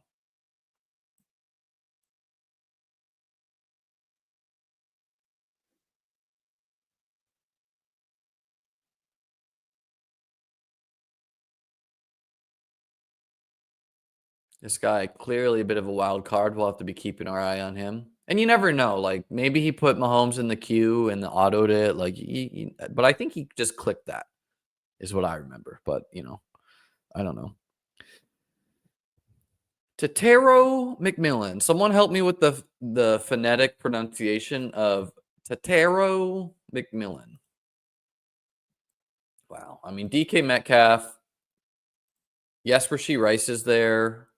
This guy, clearly a bit of a wild card. We'll have to be keeping our eye on him. And you never know. Like, maybe he put Mahomes in the queue and autoed it. Like, but I think he just clicked that, is what I remember. But, I don't know. Tatero McMillan. Someone help me with the phonetic pronunciation of Tatero McMillan. Wow. I mean, DK Metcalf. Yes, Rashee Rice is there.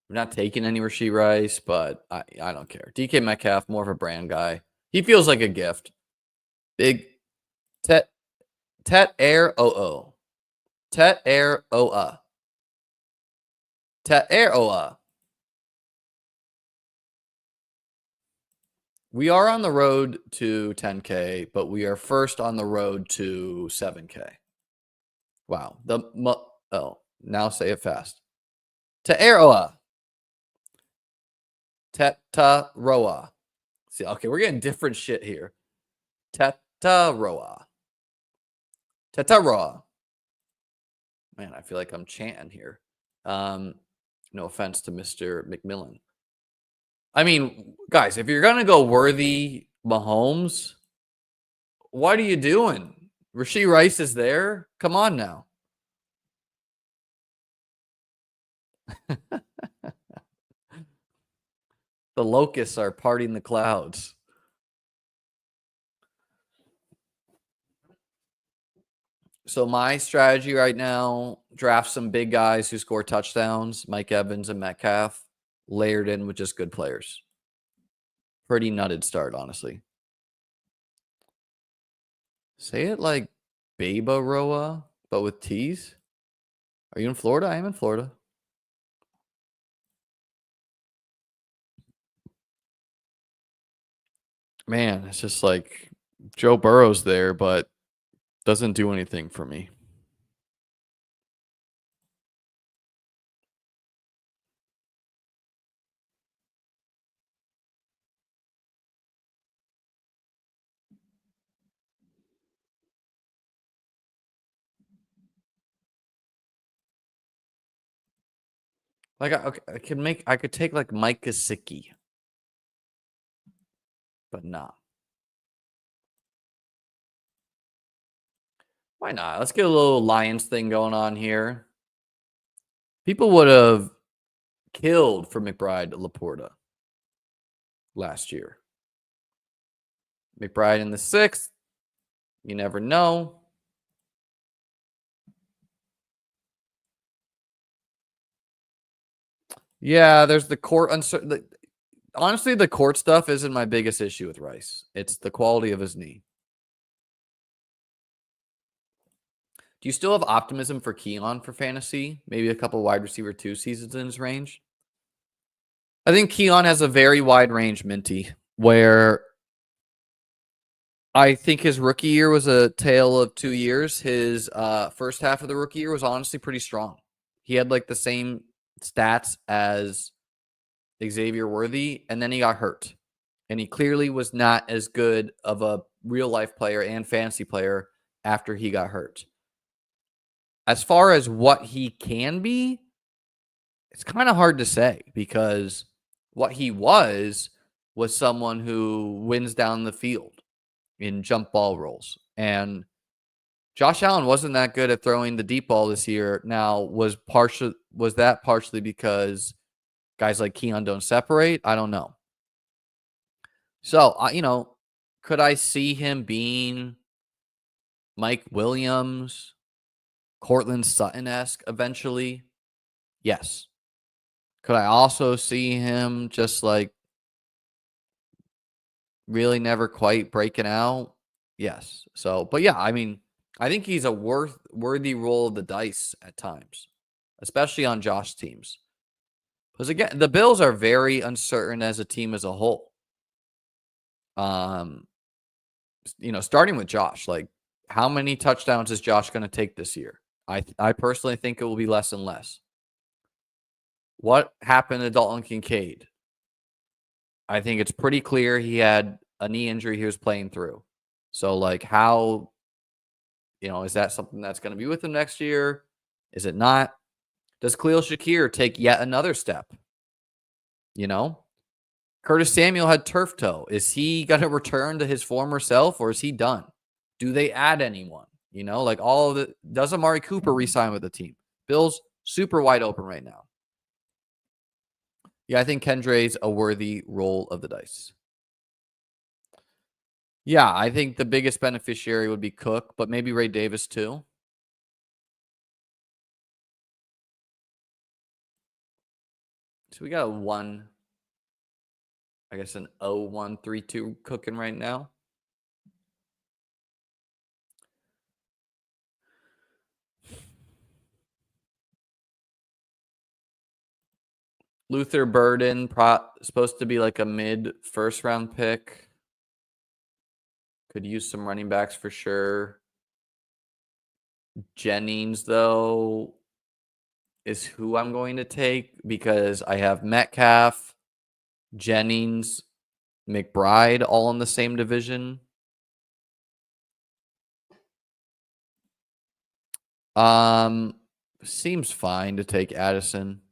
We're not taking any Rashee Rice, but I don't care. DK Metcalf, more of a brand guy. He feels like a gift. Big Tet Air OO. Tet Air OA. Tet Air OA. We are on the road to 10K, but we are first on the road to 7K. Wow. Now say it fast. Tet Air OA. Tetaroa. See, okay, we're getting different shit here. Tetaroa. Tetaroa. Man, I feel like I'm chanting here. No offense to Mr. McMillan. I mean, guys, if you're going to go worthy Mahomes, what are you doing? Rashee Rice is there? Come on now. The locusts are parting the clouds. So my strategy right now, draft some big guys who score touchdowns, Mike Evans and Metcalf, layered in with just good players. Pretty nutted start, honestly. Say it like Beba Roa, but with T's. Are you in Florida? I am in Florida. Man, it's just like Joe Burrow's there, but doesn't do anything for me. Like I could take like Mike Gesicki, but not. Why not? Let's get a little Lions thing going on here. People would have killed for McBride Laporta last year. McBride in the 6th. You never know. Yeah, there's the court uncertainty. Honestly, the court stuff isn't my biggest issue with Rice. It's the quality of his knee. Do you still have optimism for Keon for fantasy? Maybe a couple wide receiver 2 seasons in his range? I think Keon has a very wide range, Minty, where I think his rookie year was a tale of 2 years. His first half of the rookie year was honestly pretty strong. He had like the same stats as Xavier Worthy, and then he got hurt. And he clearly was not as good of a real life player and fantasy player after he got hurt. As far as what he can be, it's kind of hard to say because what he was someone who wins down the field in jump ball rolls. And Josh Allen wasn't that good at throwing the deep ball this year. Now, was that partially because guys like Keon don't separate? I don't know. So, could I see him being Mike Williams, Cortland Sutton-esque eventually? Yes. Could I also see him just like really never quite breaking out? Yes. So, but yeah, I mean, I think he's a worthy roll of the dice at times, especially on Josh teams. Because again, the Bills are very uncertain as a team as a whole. Starting with Josh, like how many touchdowns is Josh going to take this year? I personally think it will be less and less. What happened to Dalton Kincaid? I think it's pretty clear he had a knee injury he was playing through. So, like, how, is that something that's going to be with him next year? Is it not? Does Khalil Shakir take yet another step? Curtis Samuel had turf toe. Is he going to return to his former self or is he done? Do they add anyone? Like all of the, does Amari Cooper re-sign with the team? Bills super wide open right now. Yeah, I think Kendre's a worthy roll of the dice. Yeah, I think the biggest beneficiary would be Cook, but maybe Ray Davis too. So we got a 1, I guess an 0-1-3-2 cooking right now. Luther Burden, supposed to be like a mid first round pick. Could use some running backs for sure. Jennings, though, is who I'm going to take because I have Metcalf, Jennings, McBride all in the same division. Seems fine to take Addison.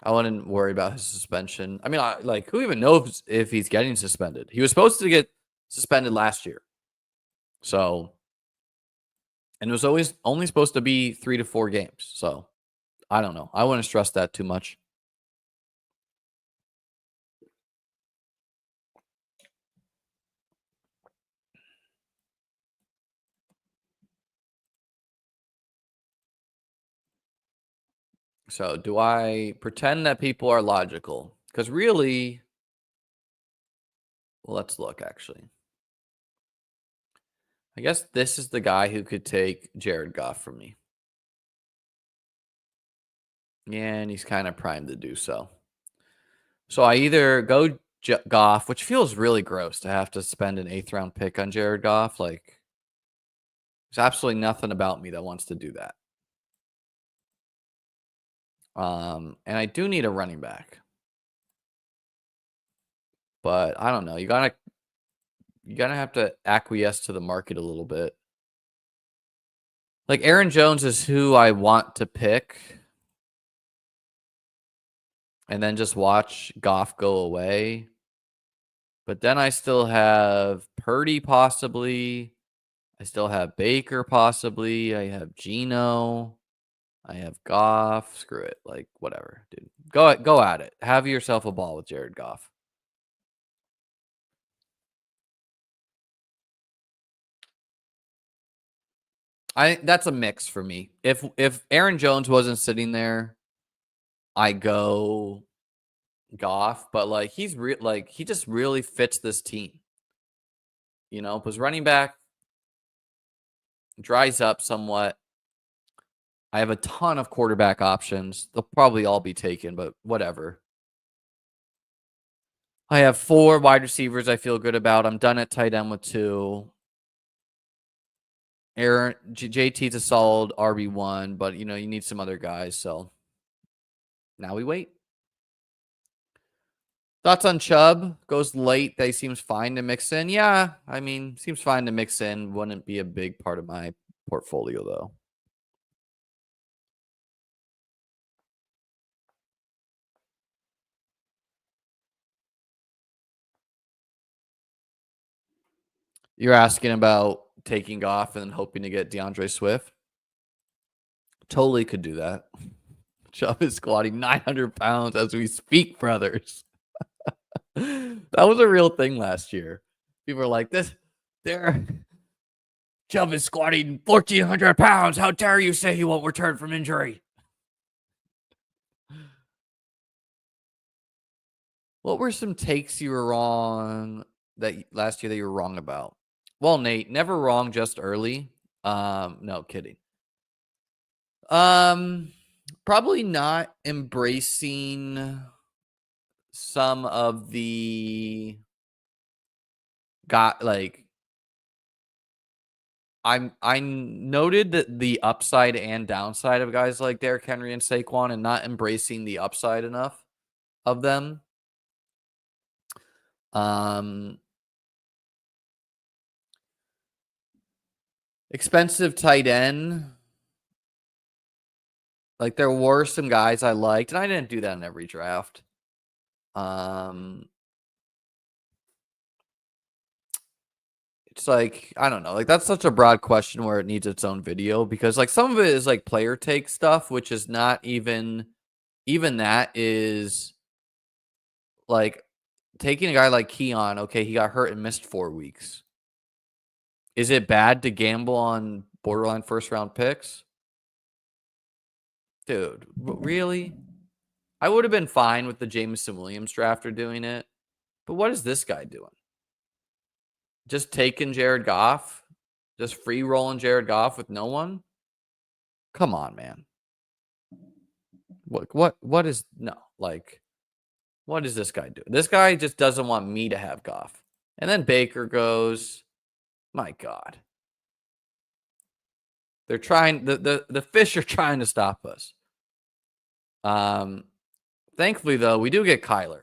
I wouldn't worry about his suspension. I mean, who even knows if he's getting suspended? He was supposed to get suspended last year. So, and it was always only supposed to be 3 to 4 games. So, I don't know. I wouldn't stress that too much. So, do I pretend that people are logical? Because really, well, let's look actually. I guess this is the guy who could take Jared Goff from me. Yeah, and he's kind of primed to do so. So I either go Goff, which feels really gross to have to spend an 8th round pick on Jared Goff. Like, there's absolutely nothing about me that wants to do that. And I do need a running back. But I don't know. You're gonna have to acquiesce to the market a little bit. Like Aaron Jones is who I want to pick. And then just watch Goff go away. But then I still have Purdy possibly. I still have Baker possibly. I have Geno. I have Goff. Screw it. Like, whatever, dude. Go at it. Have yourself a ball with Jared Goff. That's a mix for me. If Aaron Jones wasn't sitting there, I go Goff, but like he just really fits this team. Because running back dries up somewhat. I have a ton of quarterback options. They'll probably all be taken, but whatever. I have 4 wide receivers I feel good about. I'm done at tight end with 2. JT's a solid RB1, but, you need some other guys, so now we wait. Thoughts on Chubb? Goes late. That seems fine to mix in. Yeah, seems fine to mix in. Wouldn't be a big part of my portfolio, though. You're asking about taking off and hoping to get DeAndre Swift? Totally could do that. Chubb is squatting 900 pounds as we speak, brothers. That was a real thing last year. People were like, Chubb is squatting 1,400 pounds. How dare you say he won't return from injury? What were some takes you were wrong that last year that you were wrong about? Well, Nate, never wrong, just early. No kidding. Probably not embracing some of the I noted that the upside and downside of guys like Derrick Henry and Saquon and not embracing the upside enough of them. Expensive tight end. Like there were some guys I liked, and I didn't do that in every draft. It's like, I don't know. Like that's such a broad question where it needs its own video because like some of it is like player take stuff, which is not even that is like taking a guy like Keon. Okay, he got hurt and missed 4 weeks. Is it bad to gamble on borderline first round picks? Dude, really? I would have been fine with the Jameson Williams drafter doing it. But what is this guy doing? Just taking Jared Goff? Just free rolling Jared Goff with no one? Come on, man. What is no, like what is this guy doing? This guy just doesn't want me to have Goff. And then Baker goes, my God. They're trying the fish are trying to stop us. Thankfully though, we do get Kyler.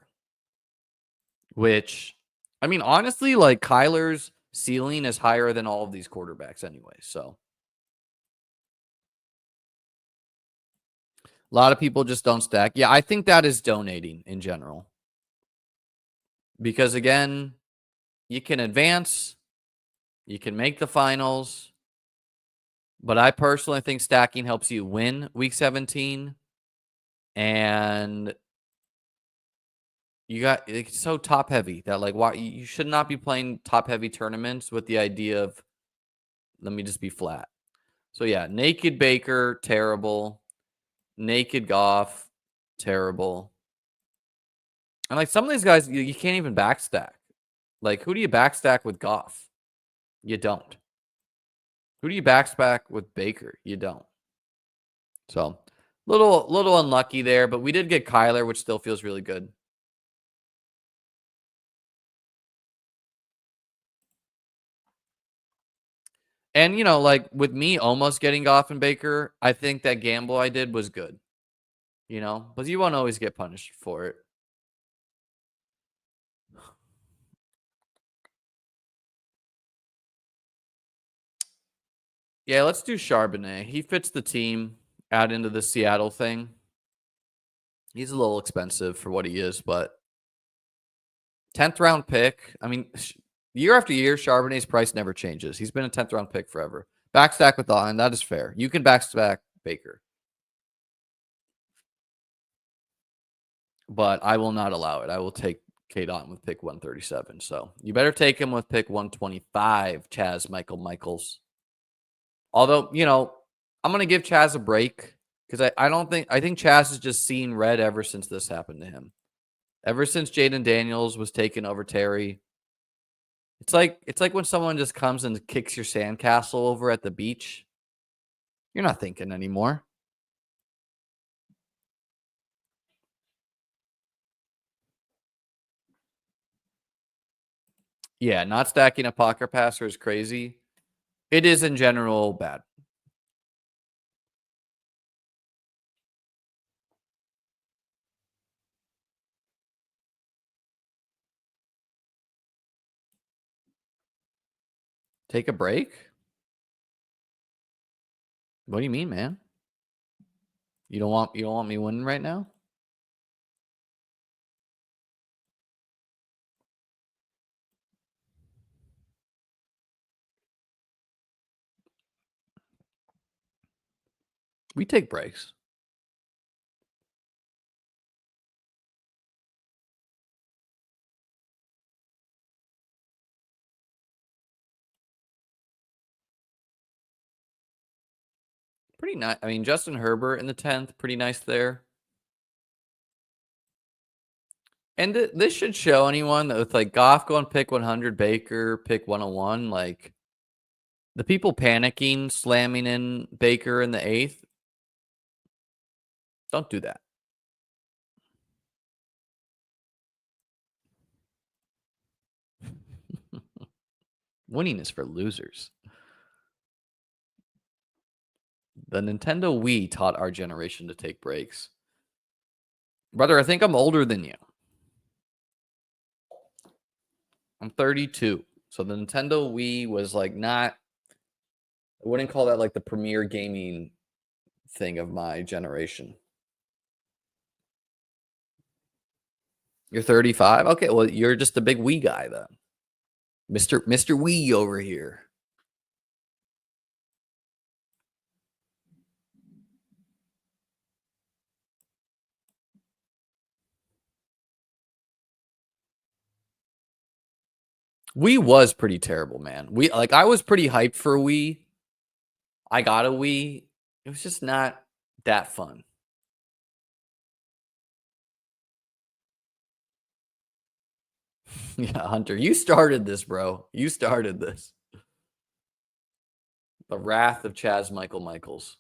Which honestly, like Kyler's ceiling is higher than all of these quarterbacks anyway. So a lot of people just don't stack. Yeah, I think that is donating in general. Because again, you can advance, you can make the finals, but I personally think stacking helps you win week 17. And it's so top heavy that like why you should not be playing top heavy tournaments with the idea of let me just be flat. So yeah, naked Baker, terrible. Naked Goff, terrible. And like some of these guys, you can't even backstack. Like who do you backstack with Goff? You don't. Who do you backstack with Baker? You don't. So little unlucky there, but we did get Kyler, which still feels really good. And like with me almost getting Goff and Baker, I think that gamble I did was good. But you won't always get punished for it. Yeah, let's do Charbonnet. He fits the team out into the Seattle thing. He's a little expensive for what he is, but 10th round pick. Year after year, Charbonnet's price never changes. He's been a 10th round pick forever. Backstack with Otton, that is fair. You can backstack Baker. But I will not allow it. I will take Kate Otton with pick 137. So you better take him with pick 125, Chaz Michaels. Although, I'm going to give Chaz a break because I think Chaz has just seen red ever since this happened to him. Ever since Jaden Daniels was taken over Terry. It's like when someone just comes and kicks your sandcastle over at the beach. You're not thinking anymore. Yeah, not stacking a pocket passer is crazy. It is in general bad. Take a break? What do you mean, man? You don't want me winning right now? We take breaks. Pretty nice. I mean, Justin Herbert in the 10th, pretty nice there. And this should show anyone that with like Goff going pick 100, Baker pick 101, like the people panicking, slamming in Baker in the 8th, don't do that. Winning is for losers. The Nintendo Wii taught our generation to take breaks. Brother, I think I'm older than you. I'm 32. So the Nintendo Wii was like not, I wouldn't call that like the premier gaming thing of my generation. You're 35? Okay, well, you're just a big Wii guy then. Mr. Wii over here. Wii was pretty terrible, man. I was pretty hyped for Wii. I got a Wii. It was just not that fun. Yeah, Hunter, you started this, bro. You started this. The wrath of Chaz Michaels.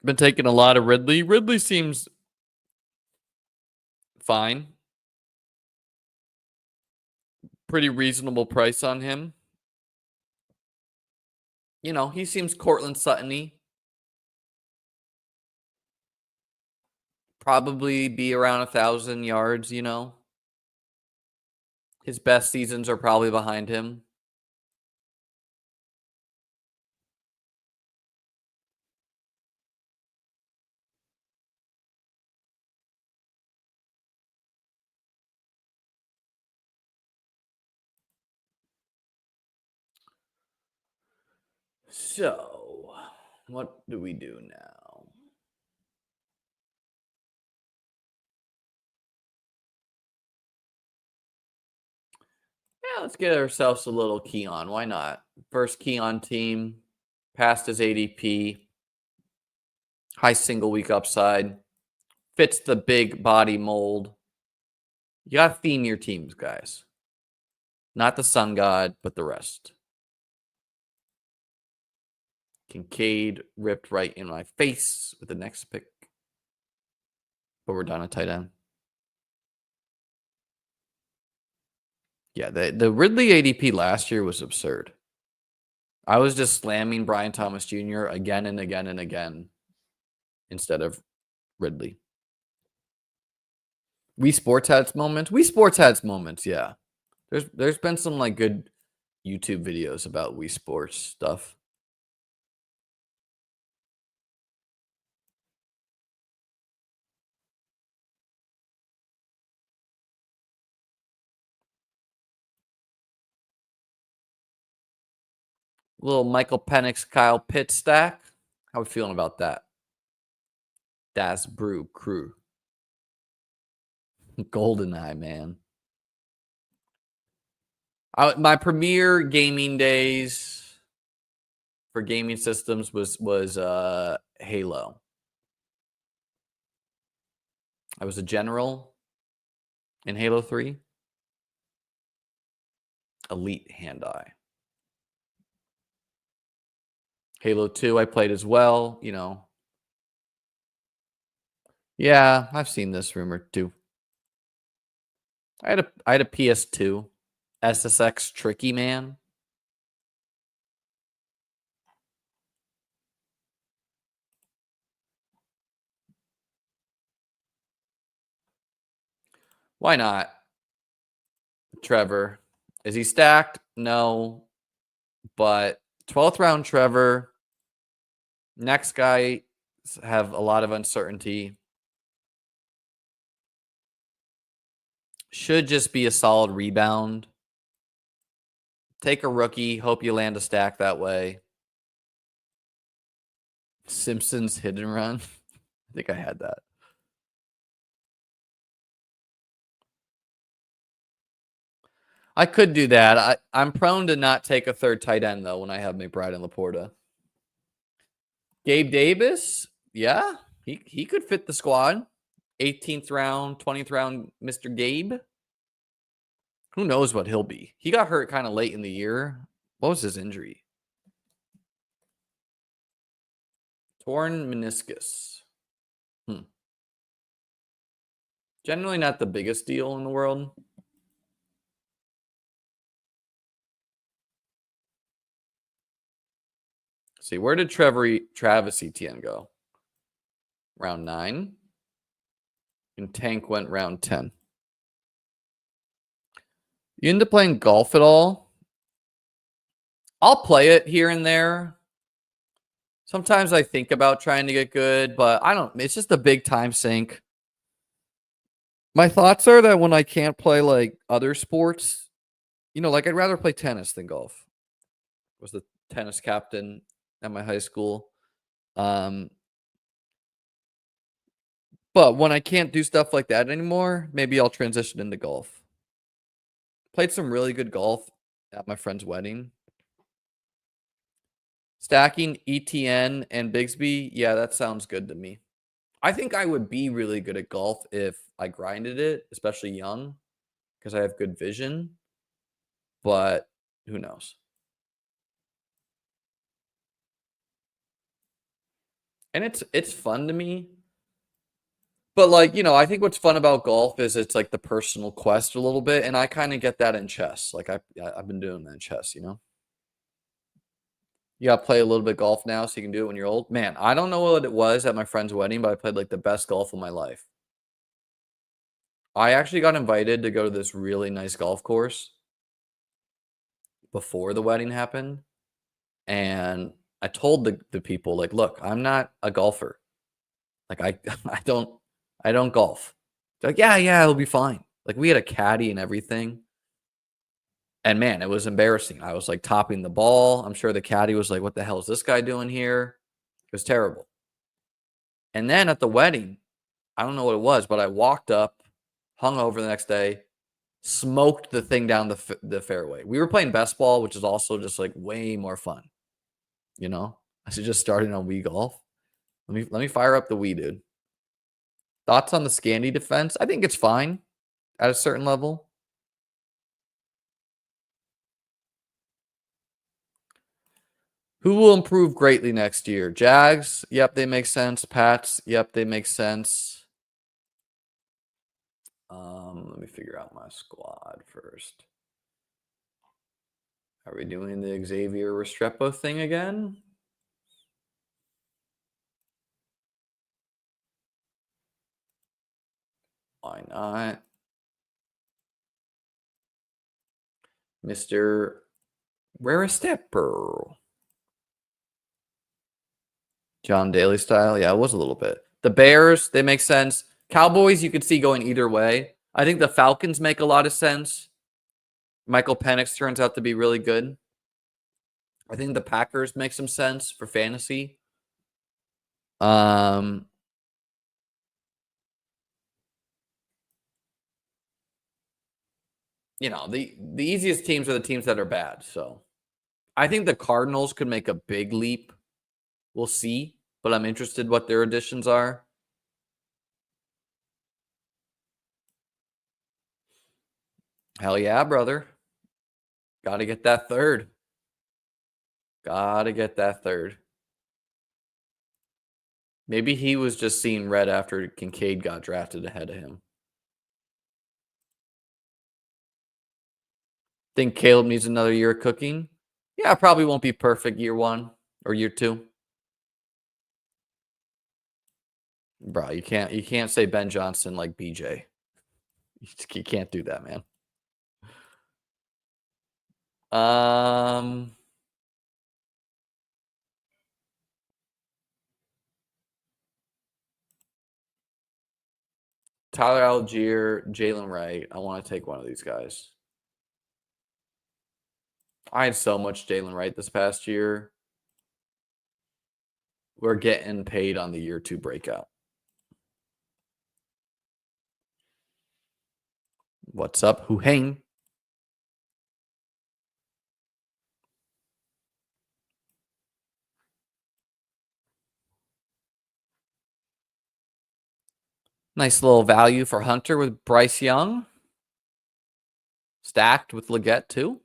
Been taking a lot of Ridley. Ridley seems fine. Pretty reasonable price on him. You know, he seems Cortland Sutton-y. Probably be around 1,000 yards, you know. His best seasons are probably behind him. So, what do we do now? Yeah, let's get ourselves a little Keon. Why not? First Keon team, passed his ADP, high single week upside, fits the big body mold. You got to theme your teams, guys. Not the sun god, but the rest. Kincaid ripped right in my face with the next pick. But we're down at tight end. Yeah, the Ridley ADP last year was absurd. I was just slamming Brian Thomas Jr. again and again and again instead of Ridley. Wii Sports had moments. Wii Sports had moments, yeah. There's been some like good YouTube videos about Wii Sports stuff. Little Michael Penix, Kyle Pitts stack. How we feeling about that? Das Brew Crew. GoldenEye, man. My premier gaming days for gaming systems was Halo. I was a general in Halo 3. Elite hand-eye. Halo 2 I played as well, you know. Yeah, I've seen this rumor too. I had a PS2 SSX Tricky Man. Why not? Trevor. Is he stacked? No. But 12th round Trevor. Next guy have a lot of uncertainty. Should just be a solid rebound. Take a rookie. Hope you land a stack that way. Simpsons hit and run. I think I had that. I could do that. I'm prone to not take a third tight end, though, when I have McBride and Laporta. Gabe Davis, yeah, he could fit the squad. 18th round, 20th round, Mr. Gabe. Who knows what he'll be? He got hurt kind of late in the year. What was his injury? Torn meniscus. Generally not the biggest deal in the world. See, where did Travis Etienne go? Round 9. And Tank went round 10. You into playing golf at all? I'll play it here and there. Sometimes I think about trying to get good, but I don't. It's just a big time sink. My thoughts are that when I can't play like other sports, like I'd rather play tennis than golf. I was the tennis captain at my high school. But when I can't do stuff like that anymore, maybe I'll transition into golf. Played some really good golf at my friend's wedding. Stacking ETN and Bigsby, yeah, that sounds good to me. I think I would be really good at golf if I grinded it, especially young, because I have good vision. But who knows? And it's fun to me. But I think what's fun about golf is it's like the personal quest a little bit, and I kind of get that in chess. Like I've been doing that in chess. You got to play a little bit golf now so you can do it when you're old. Man, I don't know what it was at my friend's wedding, but I played like the best golf of my life. I actually got invited to go to this really nice golf course before the wedding happened. And I told the people, like, look, I'm not a golfer. Like I don't golf. They're like, yeah, it'll be fine. Like we had a caddy and everything. And man, it was embarrassing. I was like topping the ball. I'm sure the caddy was like, what the hell is this guy doing here? It was terrible. And then at the wedding, I don't know what it was, but I walked up, hung over the next day, smoked the thing down the fairway. We were playing best ball, which is also just like way more fun. I should just start on Wii Golf. Let me fire up the Wii, dude. Thoughts on the Scandy defense? I think it's fine at a certain level. Who will improve greatly next year? Jags? Yep, they make sense. Pats? Yep, they make sense. Let me figure out my squad first. Are we doing the Xavier Restrepo thing again? Why not? Mr. Rarestepper. John Daly style? Yeah, it was a little bit. The Bears, they make sense. Cowboys, you could see going either way. I think the Falcons make a lot of sense. Michael Penix turns out to be really good. I think the Packers make some sense for fantasy. The easiest teams are the teams that are bad. So I think the Cardinals could make a big leap. We'll see, but I'm interested what their additions are. Hell yeah, brother. Got to get that third. Got to get that third. Maybe he was just seeing red after Kincaid got drafted ahead of him. Think Caleb needs another year of cooking? Yeah, probably won't be perfect year 1 or year 2. Bro, you can't say Ben Johnson like BJ. You can't do that, man. Tyler Algier, Jalen Wright. I want to take one of these guys. I had so much Jalen Wright this past year. We're getting paid on the year 2 breakout. What's up, Hu Heng? Nice little value for Hunter with Bryce Young. Stacked with Leggett, too.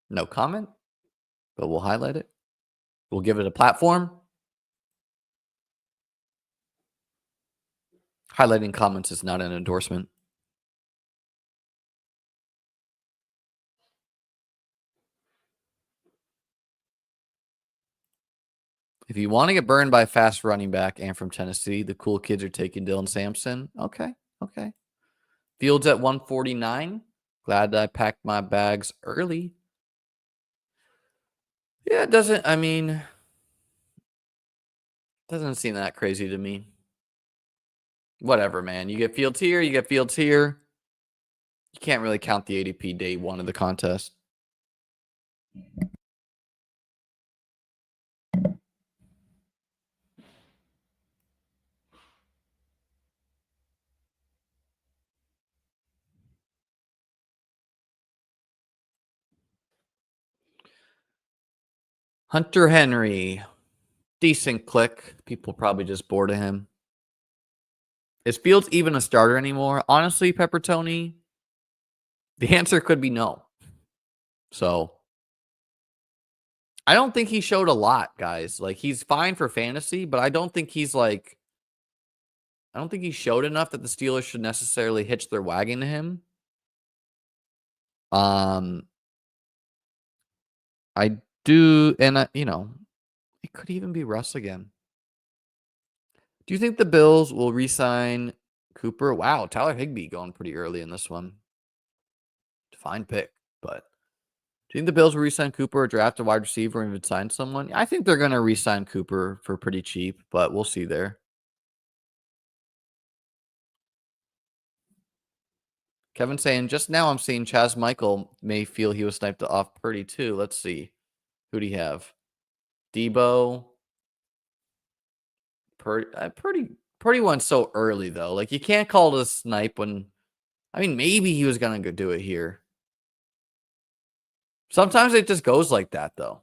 No comment, but we'll highlight it. We'll give it a platform. Highlighting comments is not an endorsement. If you want to get burned by a fast running back and from Tennessee, the cool kids are taking Dylan Sampson. Okay. Fields at 149. Glad that I packed my bags early. Yeah, it doesn't seem that crazy to me. Whatever, man. You get Fields here, you get Fields here. You can't really count the ADP day 1 of the contest. Hunter Henry. Decent click. People probably just bored of him. Is Fields even a starter anymore? Honestly, Pepper Tony, the answer could be no. So I don't think he showed a lot, guys. Like, he's fine for fantasy, but I don't think he showed enough that the Steelers should necessarily hitch their wagon to him. I do, and it could even be Russ again. Do you think the Bills will re-sign Cooper? Wow, Tyler Higbee going pretty early in this one. Fine pick, but do you think the Bills will re-sign Cooper or draft a wide receiver and even sign someone? I think they're going to re-sign Cooper for pretty cheap, but we'll see there. Kevin saying, just now I'm seeing Chaz Michael may feel he was sniped off Purdy too. Let's see. Who do you have? Debo. Purdy went so early, though. Like, you can't call it a snipe when... maybe he was going to go do it here. Sometimes it just goes like that, though.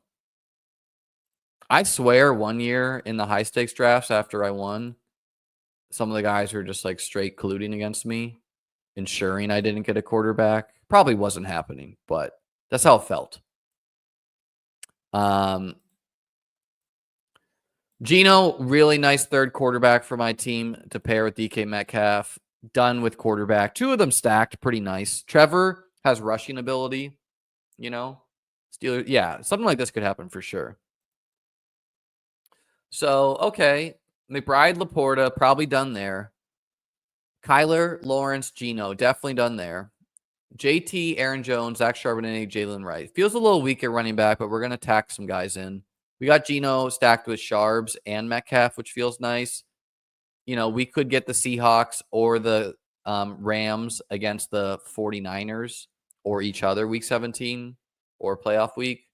I swear 1 year in the high-stakes drafts after I won, some of the guys were just, like, straight colluding against me, ensuring I didn't get a quarterback. Probably wasn't happening, but that's how it felt. Gino, really nice third quarterback for my team to pair with DK Metcalf. Done with quarterback. 2 of them stacked. Pretty nice. Trevor has rushing ability. Steelers. Yeah, something like this could happen for sure. So, okay. McBride, Laporta, probably done there. Kyler, Lawrence, Gino, definitely done there. JT, Aaron Jones, Zach Charbonnet, Jalen Wright. Feels a little weak at running back, but we're going to tack some guys in. We got Gino stacked with Sharbs and Metcalf, which feels nice. We could get the Seahawks or the Rams against the 49ers or each other week 17 or playoff week.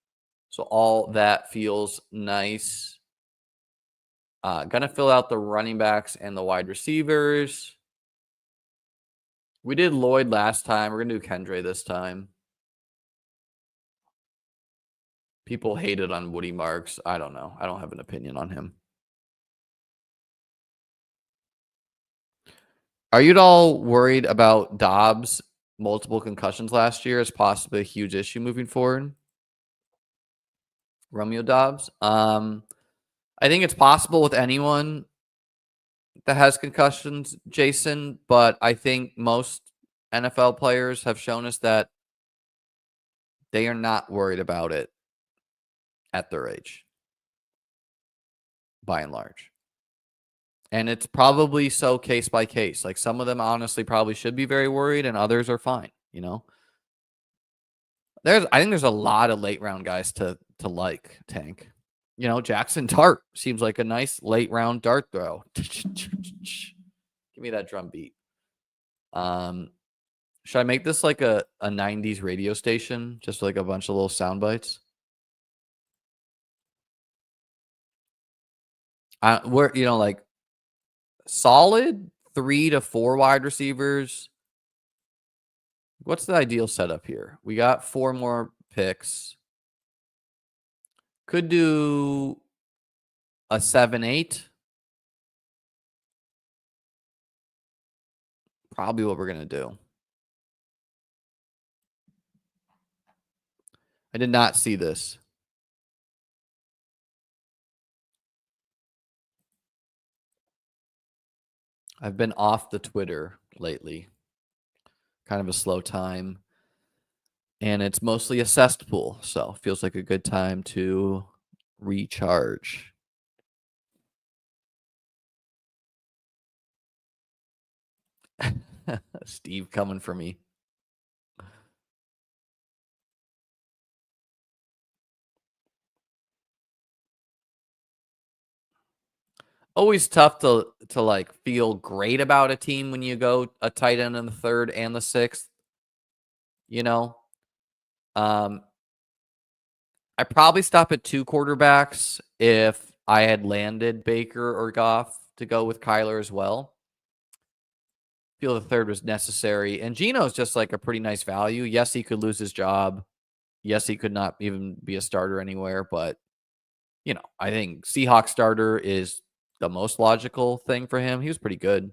So all that feels nice. Gonna fill out the running backs and the wide receivers. We did Lloyd last time. We're going to do Kendre this time. People hated on Woody Marks. I don't know. I don't have an opinion on him. Are you at all worried about Dobbs multiple concussions last year is possibly a huge issue moving forward. Romeo Dobbs. I think it's possible with anyone that has concussions, Jason, but I think most NFL players have shown us that they are not worried about it at their age, by and large. And it's probably so case by case. Like some of them honestly probably should be very worried and others are fine, you know? I think there's a lot of late round guys to like, Tank. You know, Jackson Dart seems like a nice late round dart throw. Give me that drum beat. Should I make this like a 90s radio station? Just like a bunch of little sound bites? We're, you know, like solid 3 to 4 wide receivers. What's the ideal setup here? We got 4 more picks. Could do a 7-8. Probably what we're going to do. I did not see this. I've been off the Twitter lately. Kind of a slow time. And it's mostly a cesspool, so feels like a good time to recharge. Steve coming for me. Always tough to like feel great about a team when you go a tight end in the 3rd and the 6th. You know, I probably stop at 2 quarterbacks if I had landed Baker or Goff to go with Kyler as well. Feel the 3rd was necessary, and Geno's just like a pretty nice value. Yes, he could lose his job. Yes, he could not even be a starter anywhere, but you know, I think Seahawks starter is the most logical thing for him. He was pretty good.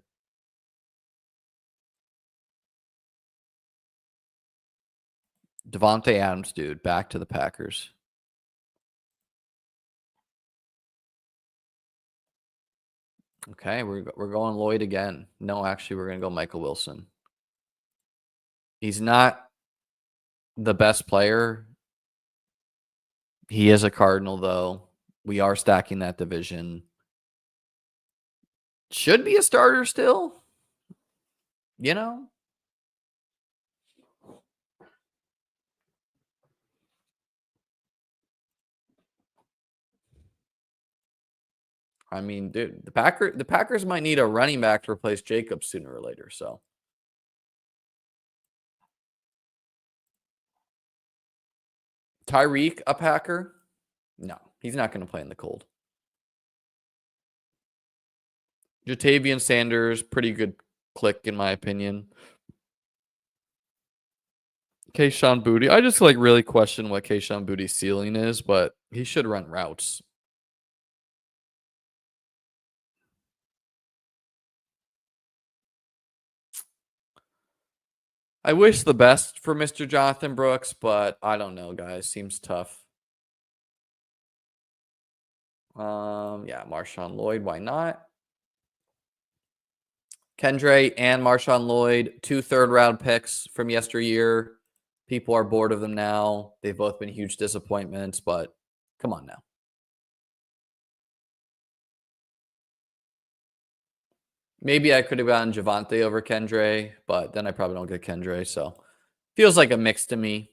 Devontae Adams, dude, back to the Packers. Okay, we're going Lloyd again. No, actually, we're going to go Michael Wilson. He's not the best player. He is a Cardinal, though. We are stacking that division. Should be a starter still. You know? I mean, dude, the Packers might need a running back to replace Jacobs sooner or later, so. Tyreek, a Packer? No, he's not going to play in the cold. Jatavian Sanders, pretty good click in my opinion. Kayshon Boutte. I just like really question what Kayshon Boutte's ceiling is, but he should run routes. I wish the best for Mr. Jonathan Brooks, but I don't know, guys. Seems tough. Yeah, Marshawn Lloyd, why not? Kendra and Marshawn Lloyd, 2 third-round picks from yesteryear. People are bored of them now. They've both been huge disappointments, but come on now. Maybe I could have gotten Javonte over Kendra, but then I probably don't get Kendra, so feels like a mix to me.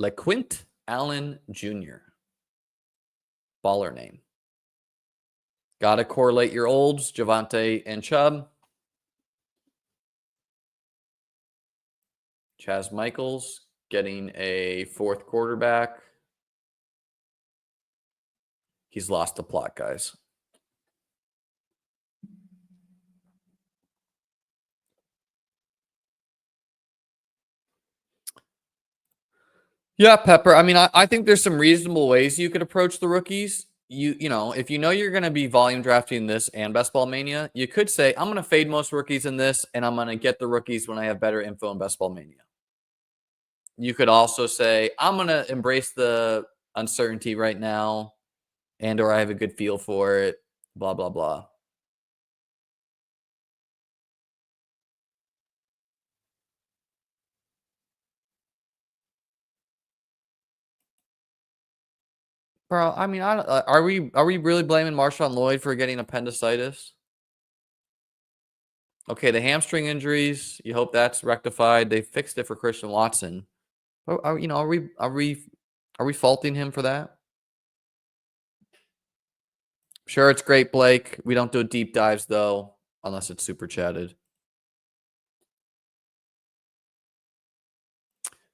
LeQuint Allen Jr. Baller name. Got to correlate your olds, Javonte and Chubb. Chaz Michaels getting a 4th quarterback. He's lost the plot, guys. Yeah, Pepper. I mean, I think there's some reasonable ways you could approach the rookies. you know, if you know you're going to be volume drafting this and Best Ball Mania, you could say, I'm going to fade most rookies in this, and I'm going to get the rookies when I have better info in Best Ball Mania. You could also say, I'm going to embrace the uncertainty right now, and or I have a good feel for it, blah, blah, blah. Bro, I mean, are we really blaming Marshawn Lloyd for getting appendicitis? Okay, the hamstring injuries, you hope that's rectified. They fixed it for Christian Watson. You know, are we faulting him for that? Sure, it's great, Blake. We don't do deep dives though, unless it's super chatted.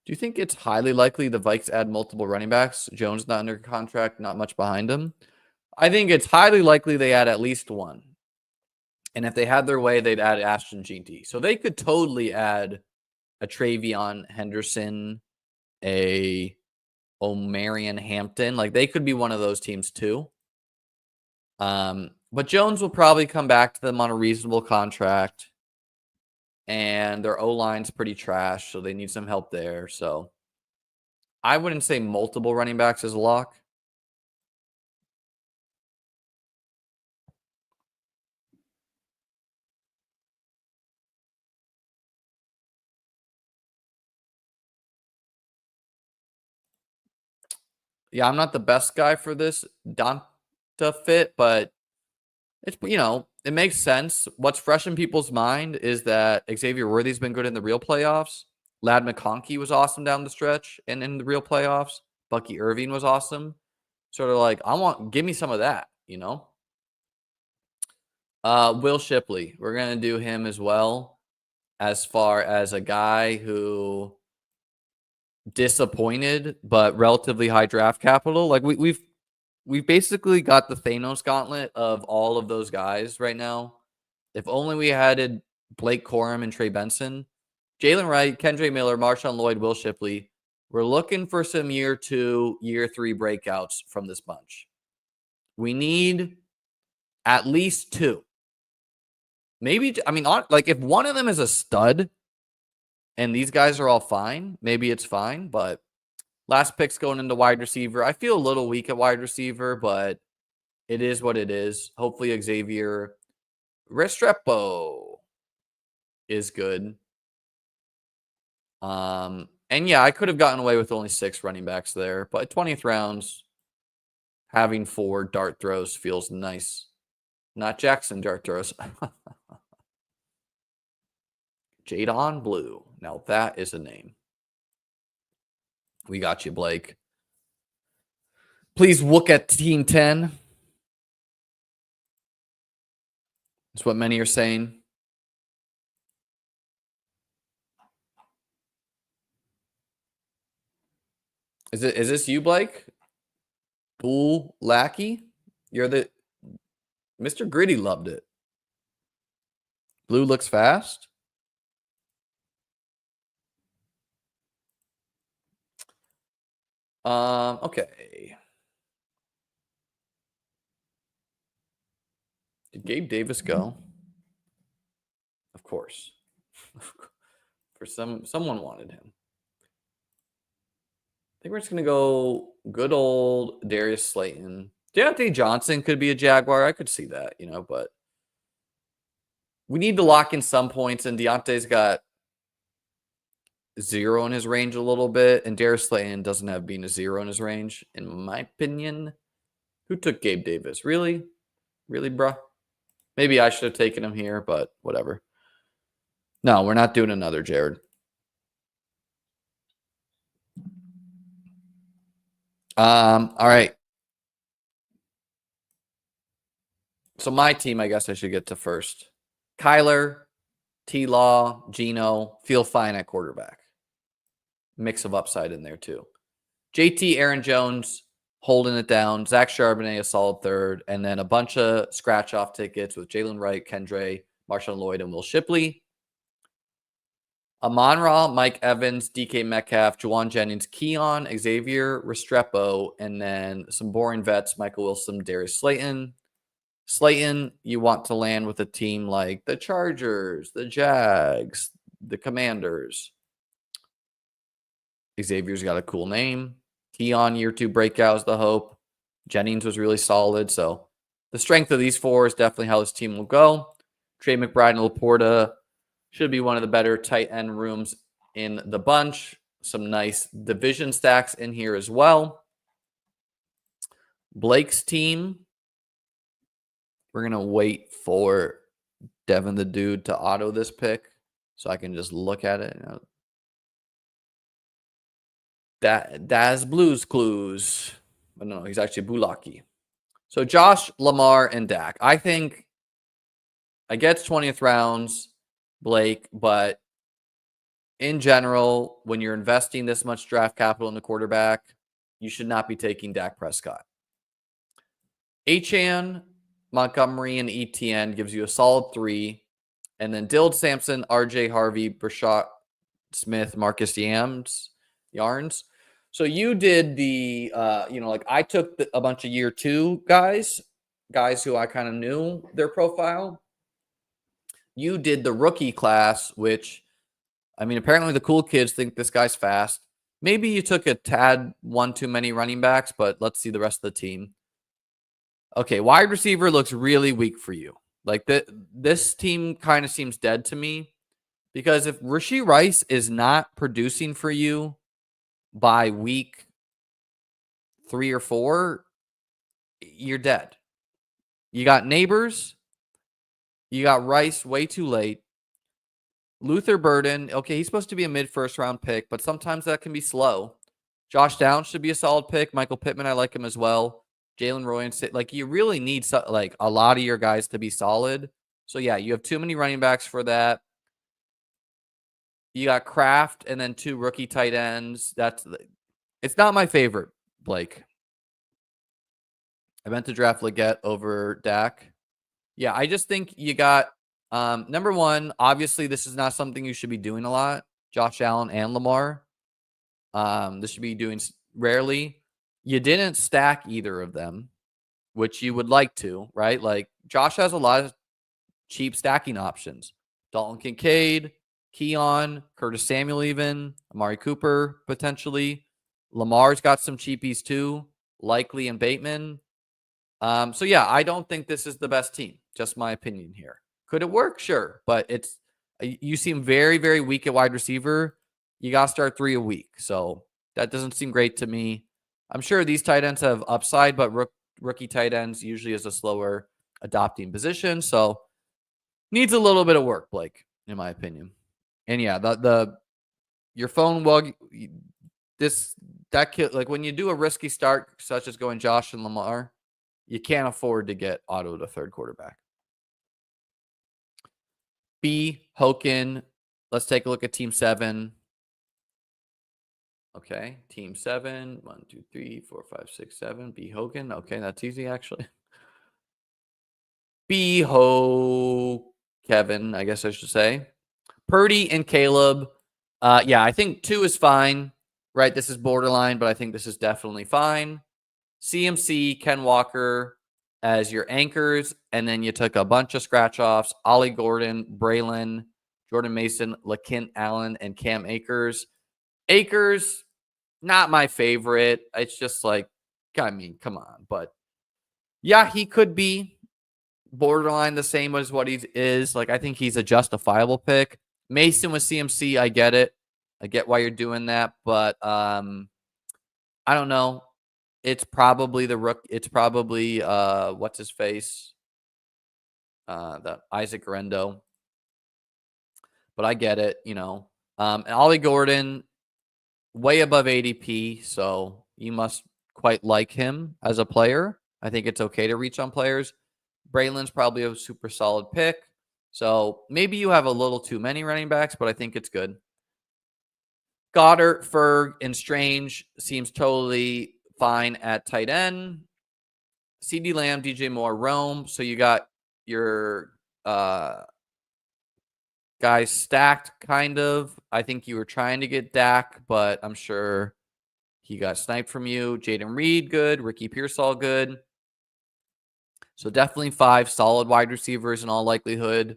Do you think it's highly likely the Vikes add multiple running backs? Jones not under contract, not much behind him. I think it's highly likely they add at least one. And if they had their way, they'd add Ashton Jeanty. So they could totally add a Travion Henderson, a O'Marion Hampton. Like they could be one of those teams too. But Jones will probably come back to them on a reasonable contract. And their O-line's pretty trash, so they need some help there. So I wouldn't say multiple running backs is a lock. Yeah, I'm not the best guy for this Donta fit, but it's, you know, it makes sense. What's fresh in people's mind is that Xavier Worthy's been good in the real playoffs. Ladd McConkey was awesome down the stretch and in the real playoffs. Bucky Irving was awesome. Sort of like, give me some of that, you know? Will Shipley. We're going to do him as well, as far as a guy who disappointed, but relatively high draft capital. Like we've basically got the Thanos gauntlet of all of those guys right now. If only we had Blake Corum and Trey Benson, Jalen Wright, Kendre Miller, Marshawn Lloyd, Will Shipley. We're looking for some year 2, year 3 breakouts from this bunch. We need at least 2. Maybe, I mean, like if one of them is a stud and these guys are all fine, maybe it's fine. But last pick's going into wide receiver. I feel a little weak at wide receiver, but it is what it is. Hopefully Xavier Restrepo is good. And yeah, I could have gotten away with only 6 running backs there, but 20th rounds, having 4 dart throws feels nice. Not Jackson dart throws. Jadon Blue. Now that is a name. We got you, Blake. Please look at Team 10. That's what many are saying. Is this you, Blake? Bull Lackey? You're the Mr. Gritty loved it. Blue looks fast. Okay. Did Gabe Davis go? Of course. For someone wanted him. I think we're just gonna go good old Darius Slayton. Deontay Johnson could be a Jaguar. I could see that, you know, but we need to lock in some points, and Deontay's got 0 in his range a little bit, and Darius Slayton doesn't have being a 0 in his range, in my opinion. Who took Gabe Davis? Really? Really, bruh? Maybe I should have taken him here, but whatever. No, we're not doing another Jared. All right. So my team, I guess I should get to first. Kyler, T-Law, Gino, feel fine at quarterback. Mix of upside in there too. JT, Aaron Jones, holding it down. Zach Charbonnet, a solid third. And then a bunch of scratch-off tickets with Jalen Wright, Kendre, Marshawn Lloyd, and Will Shipley. Amon-Ra, Mike Evans, DK Metcalf, Juwan Jennings, Keon, Xavier Restrepo, and then some boring vets, Michael Wilson, Darius Slayton. Slayton, you want to land with a team like the Chargers, the Jags, the Commanders. Xavier's got a cool name. Keon, year 2 breakout is the hope. Jennings was really solid. So the strength of these 4 is definitely how this team will go. Trey McBride and Laporta should be one of the better tight end rooms in the bunch. Some nice division stacks in here as well. Blake's team, we're going to wait for Devin the Dude to auto this pick so I can just look at it. That's Blues Clues. But no, he's actually Bulaki. So Josh, Lamar, and Dak. I think I get 20th rounds, Blake, but in general, when you're investing this much draft capital in the quarterback, you should not be taking Dak Prescott. Achane, Montgomery, and ETN gives you a solid 3. And then Dillard Sampson, RJ Harvey, Brashad Smith, Marcus Yarns. So you did the, like I took a bunch of year 2 guys who I kind of knew their profile. You did the rookie class, which, I mean, apparently the cool kids think this guy's fast. Maybe you took a tad one too many running backs, but let's see the rest of the team. Okay, wide receiver looks really weak for you. Like this team kind of seems dead to me because if Rashee Rice is not producing for you by week 3 or 4, you're dead. You got Neighbors. You got Rice way too late. Luther Burden, okay, he's supposed to be a mid-first round pick, but sometimes that can be slow. Josh Downs should be a solid pick. Michael Pittman, I like him as well. Jalen Roy and like you really need like a lot of your guys to be solid. So yeah, you have too many running backs for that. You got Kraft and then 2 rookie tight ends. It's not my favorite, Blake. I meant to draft Leggett over Dak. Yeah, I just think you got number 1. Obviously, this is not something you should be doing a lot. Josh Allen and Lamar. This should be doing rarely. You didn't stack either of them, which you would like to, right? Like Josh has a lot of cheap stacking options. Dalton Kincaid, Keon, Curtis Samuel even, Amari Cooper potentially. Lamar's got some cheapies too, Likely and Bateman. So yeah, I don't think this is the best team. Just my opinion here. Could it work? Sure. But you seem very, very weak at wide receiver. You got to start 3 a week. So that doesn't seem great to me. I'm sure these tight ends have upside, but rookie tight ends usually is a slower adopting position. So needs a little bit of work, Blake, in my opinion. And yeah, your phone like when you do a risky start, such as going Josh and Lamar, you can't afford to get autoed a 3rd quarterback. B, Hoken. Let's take a look at Team 7. Okay, Team 7. 1, 2, 3, 4, 5, 6, 7. B, Hogan. Okay, that's easy, actually. B, Kevin, I guess I should say. Purdy and Caleb. Yeah, I think 2 is fine, right? This is borderline, but I think this is definitely fine. CMC, Ken Walker as your anchors, and then you took a bunch of scratch-offs. Ollie Gordon, Braylon, Jordan Mason, LaKent Allen, and Cam Akers. Akers, not my favorite. It's just like, I mean, come on. But yeah, he could be borderline the same as what he is. Like, I think he's a justifiable pick. Mason with CMC, I get it. I get why you're doing that, but I don't know. It's probably the rook. It's probably what's his face, the Isaac Rendo. But I get it, and Ollie Gordon, way above ADP, so you must quite like him as a player. I think it's okay to reach on players. Braylon's probably a super solid pick. So maybe you have a little too many running backs, but I think it's good. Goddard, Ferg, and Strange seems totally fine at tight end. CD Lamb, DJ Moore, Rome. So you got your guys stacked, kind of. I think you were trying to get Dak, but I'm sure he got sniped from you. Jaden Reed, good. Ricky Pearsall, good. So definitely 5 solid wide receivers in all likelihood.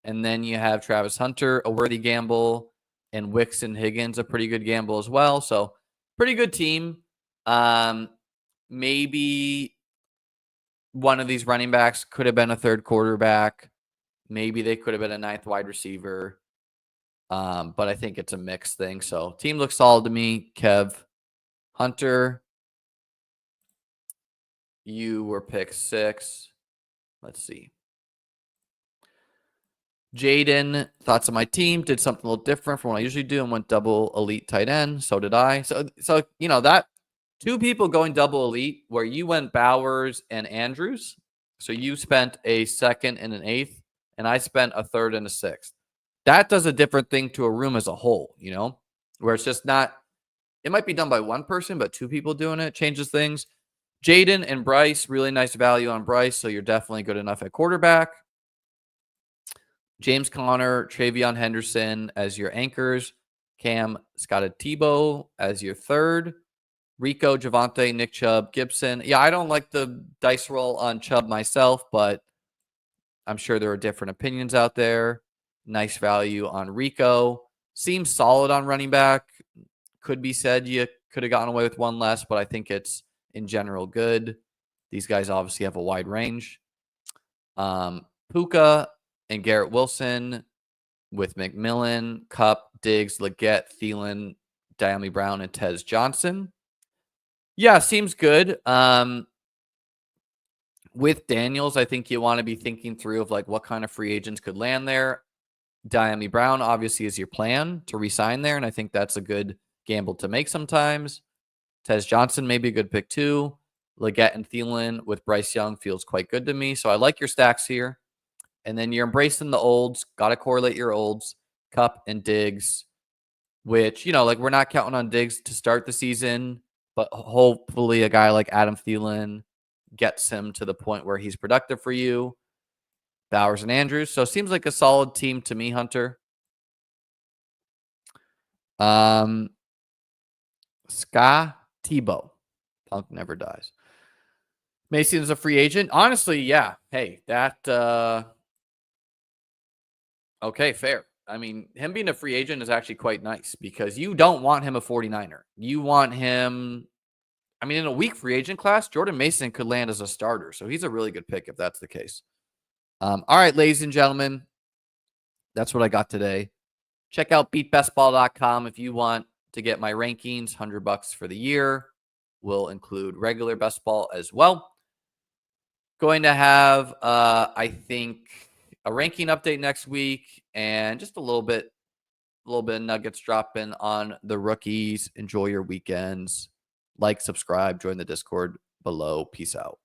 And then you have Travis Hunter, a worthy gamble, and Wicks and Higgins, a pretty good gamble as well. So pretty good team. Maybe one of these running backs could have been a third quarterback. Maybe they could have been a 9th wide receiver. But I think it's a mixed thing. So team looks solid to me. Kev, Hunter, you were pick 6. Let's see. Jaden, thoughts on my team, did something a little different from what I usually do and went double elite tight end. So did I. So you know, that 2 people going double elite where you went Bowers and Andrews. So you spent a 2nd and an 8th, and I spent a 3rd and a 6th. That does a different thing to a room as a whole, you know, where it's just not, it might be done by one person, but 2 people doing it changes things. Jaden and Bryce, really nice value on Bryce. So you're definitely good enough at quarterback. James Conner, Travion Henderson as your anchors. Cam Scotted Tebow as your 3rd. Rico, Javonte, Nick Chubb, Gibson. Yeah, I don't like the dice roll on Chubb myself, but I'm sure there are different opinions out there. Nice value on Rico. Seems solid on running back. Could be said you could have gotten away with one less, but I think it's in general good. These guys obviously have a wide range. Puka and Garrett Wilson with McMillan, Cup, Diggs, Leggett, Thielen, Diami Brown, and Tez Johnson. Yeah, seems good. With Daniels, I think you want to be thinking through of like what kind of free agents could land there. Diami Brown obviously is your plan to re-sign there, and I think that's a good gamble to make sometimes. Tez Johnson may be a good pick too. Leggett and Thielen with Bryce Young feels quite good to me. So I like your stacks here. And then you're embracing the olds. Got to correlate your olds. Cup and Diggs, which, you know, like we're not counting on Diggs to start the season, but hopefully a guy like Adam Thielen gets him to the point where he's productive for you. Bowers and Andrews. So it seems like a solid team to me, Hunter. Ska Tebow. Punk never dies. Mason is a free agent. Honestly, yeah. Hey, that okay, fair. I mean, him being a free agent is actually quite nice because you don't want him a 49er. You want him, I mean, in a weak free agent class, Jordan Mason could land as a starter. So he's a really good pick if that's the case. All right, ladies and gentlemen, that's what I got today. Check out beatbestball.com if you want to get my rankings, $100 for the year. Will include regular best ball as well. Going to have, I think, a ranking update next week and just a little bit of nuggets dropping on the rookies. Enjoy your weekends. Like, subscribe, join the Discord below. Peace out.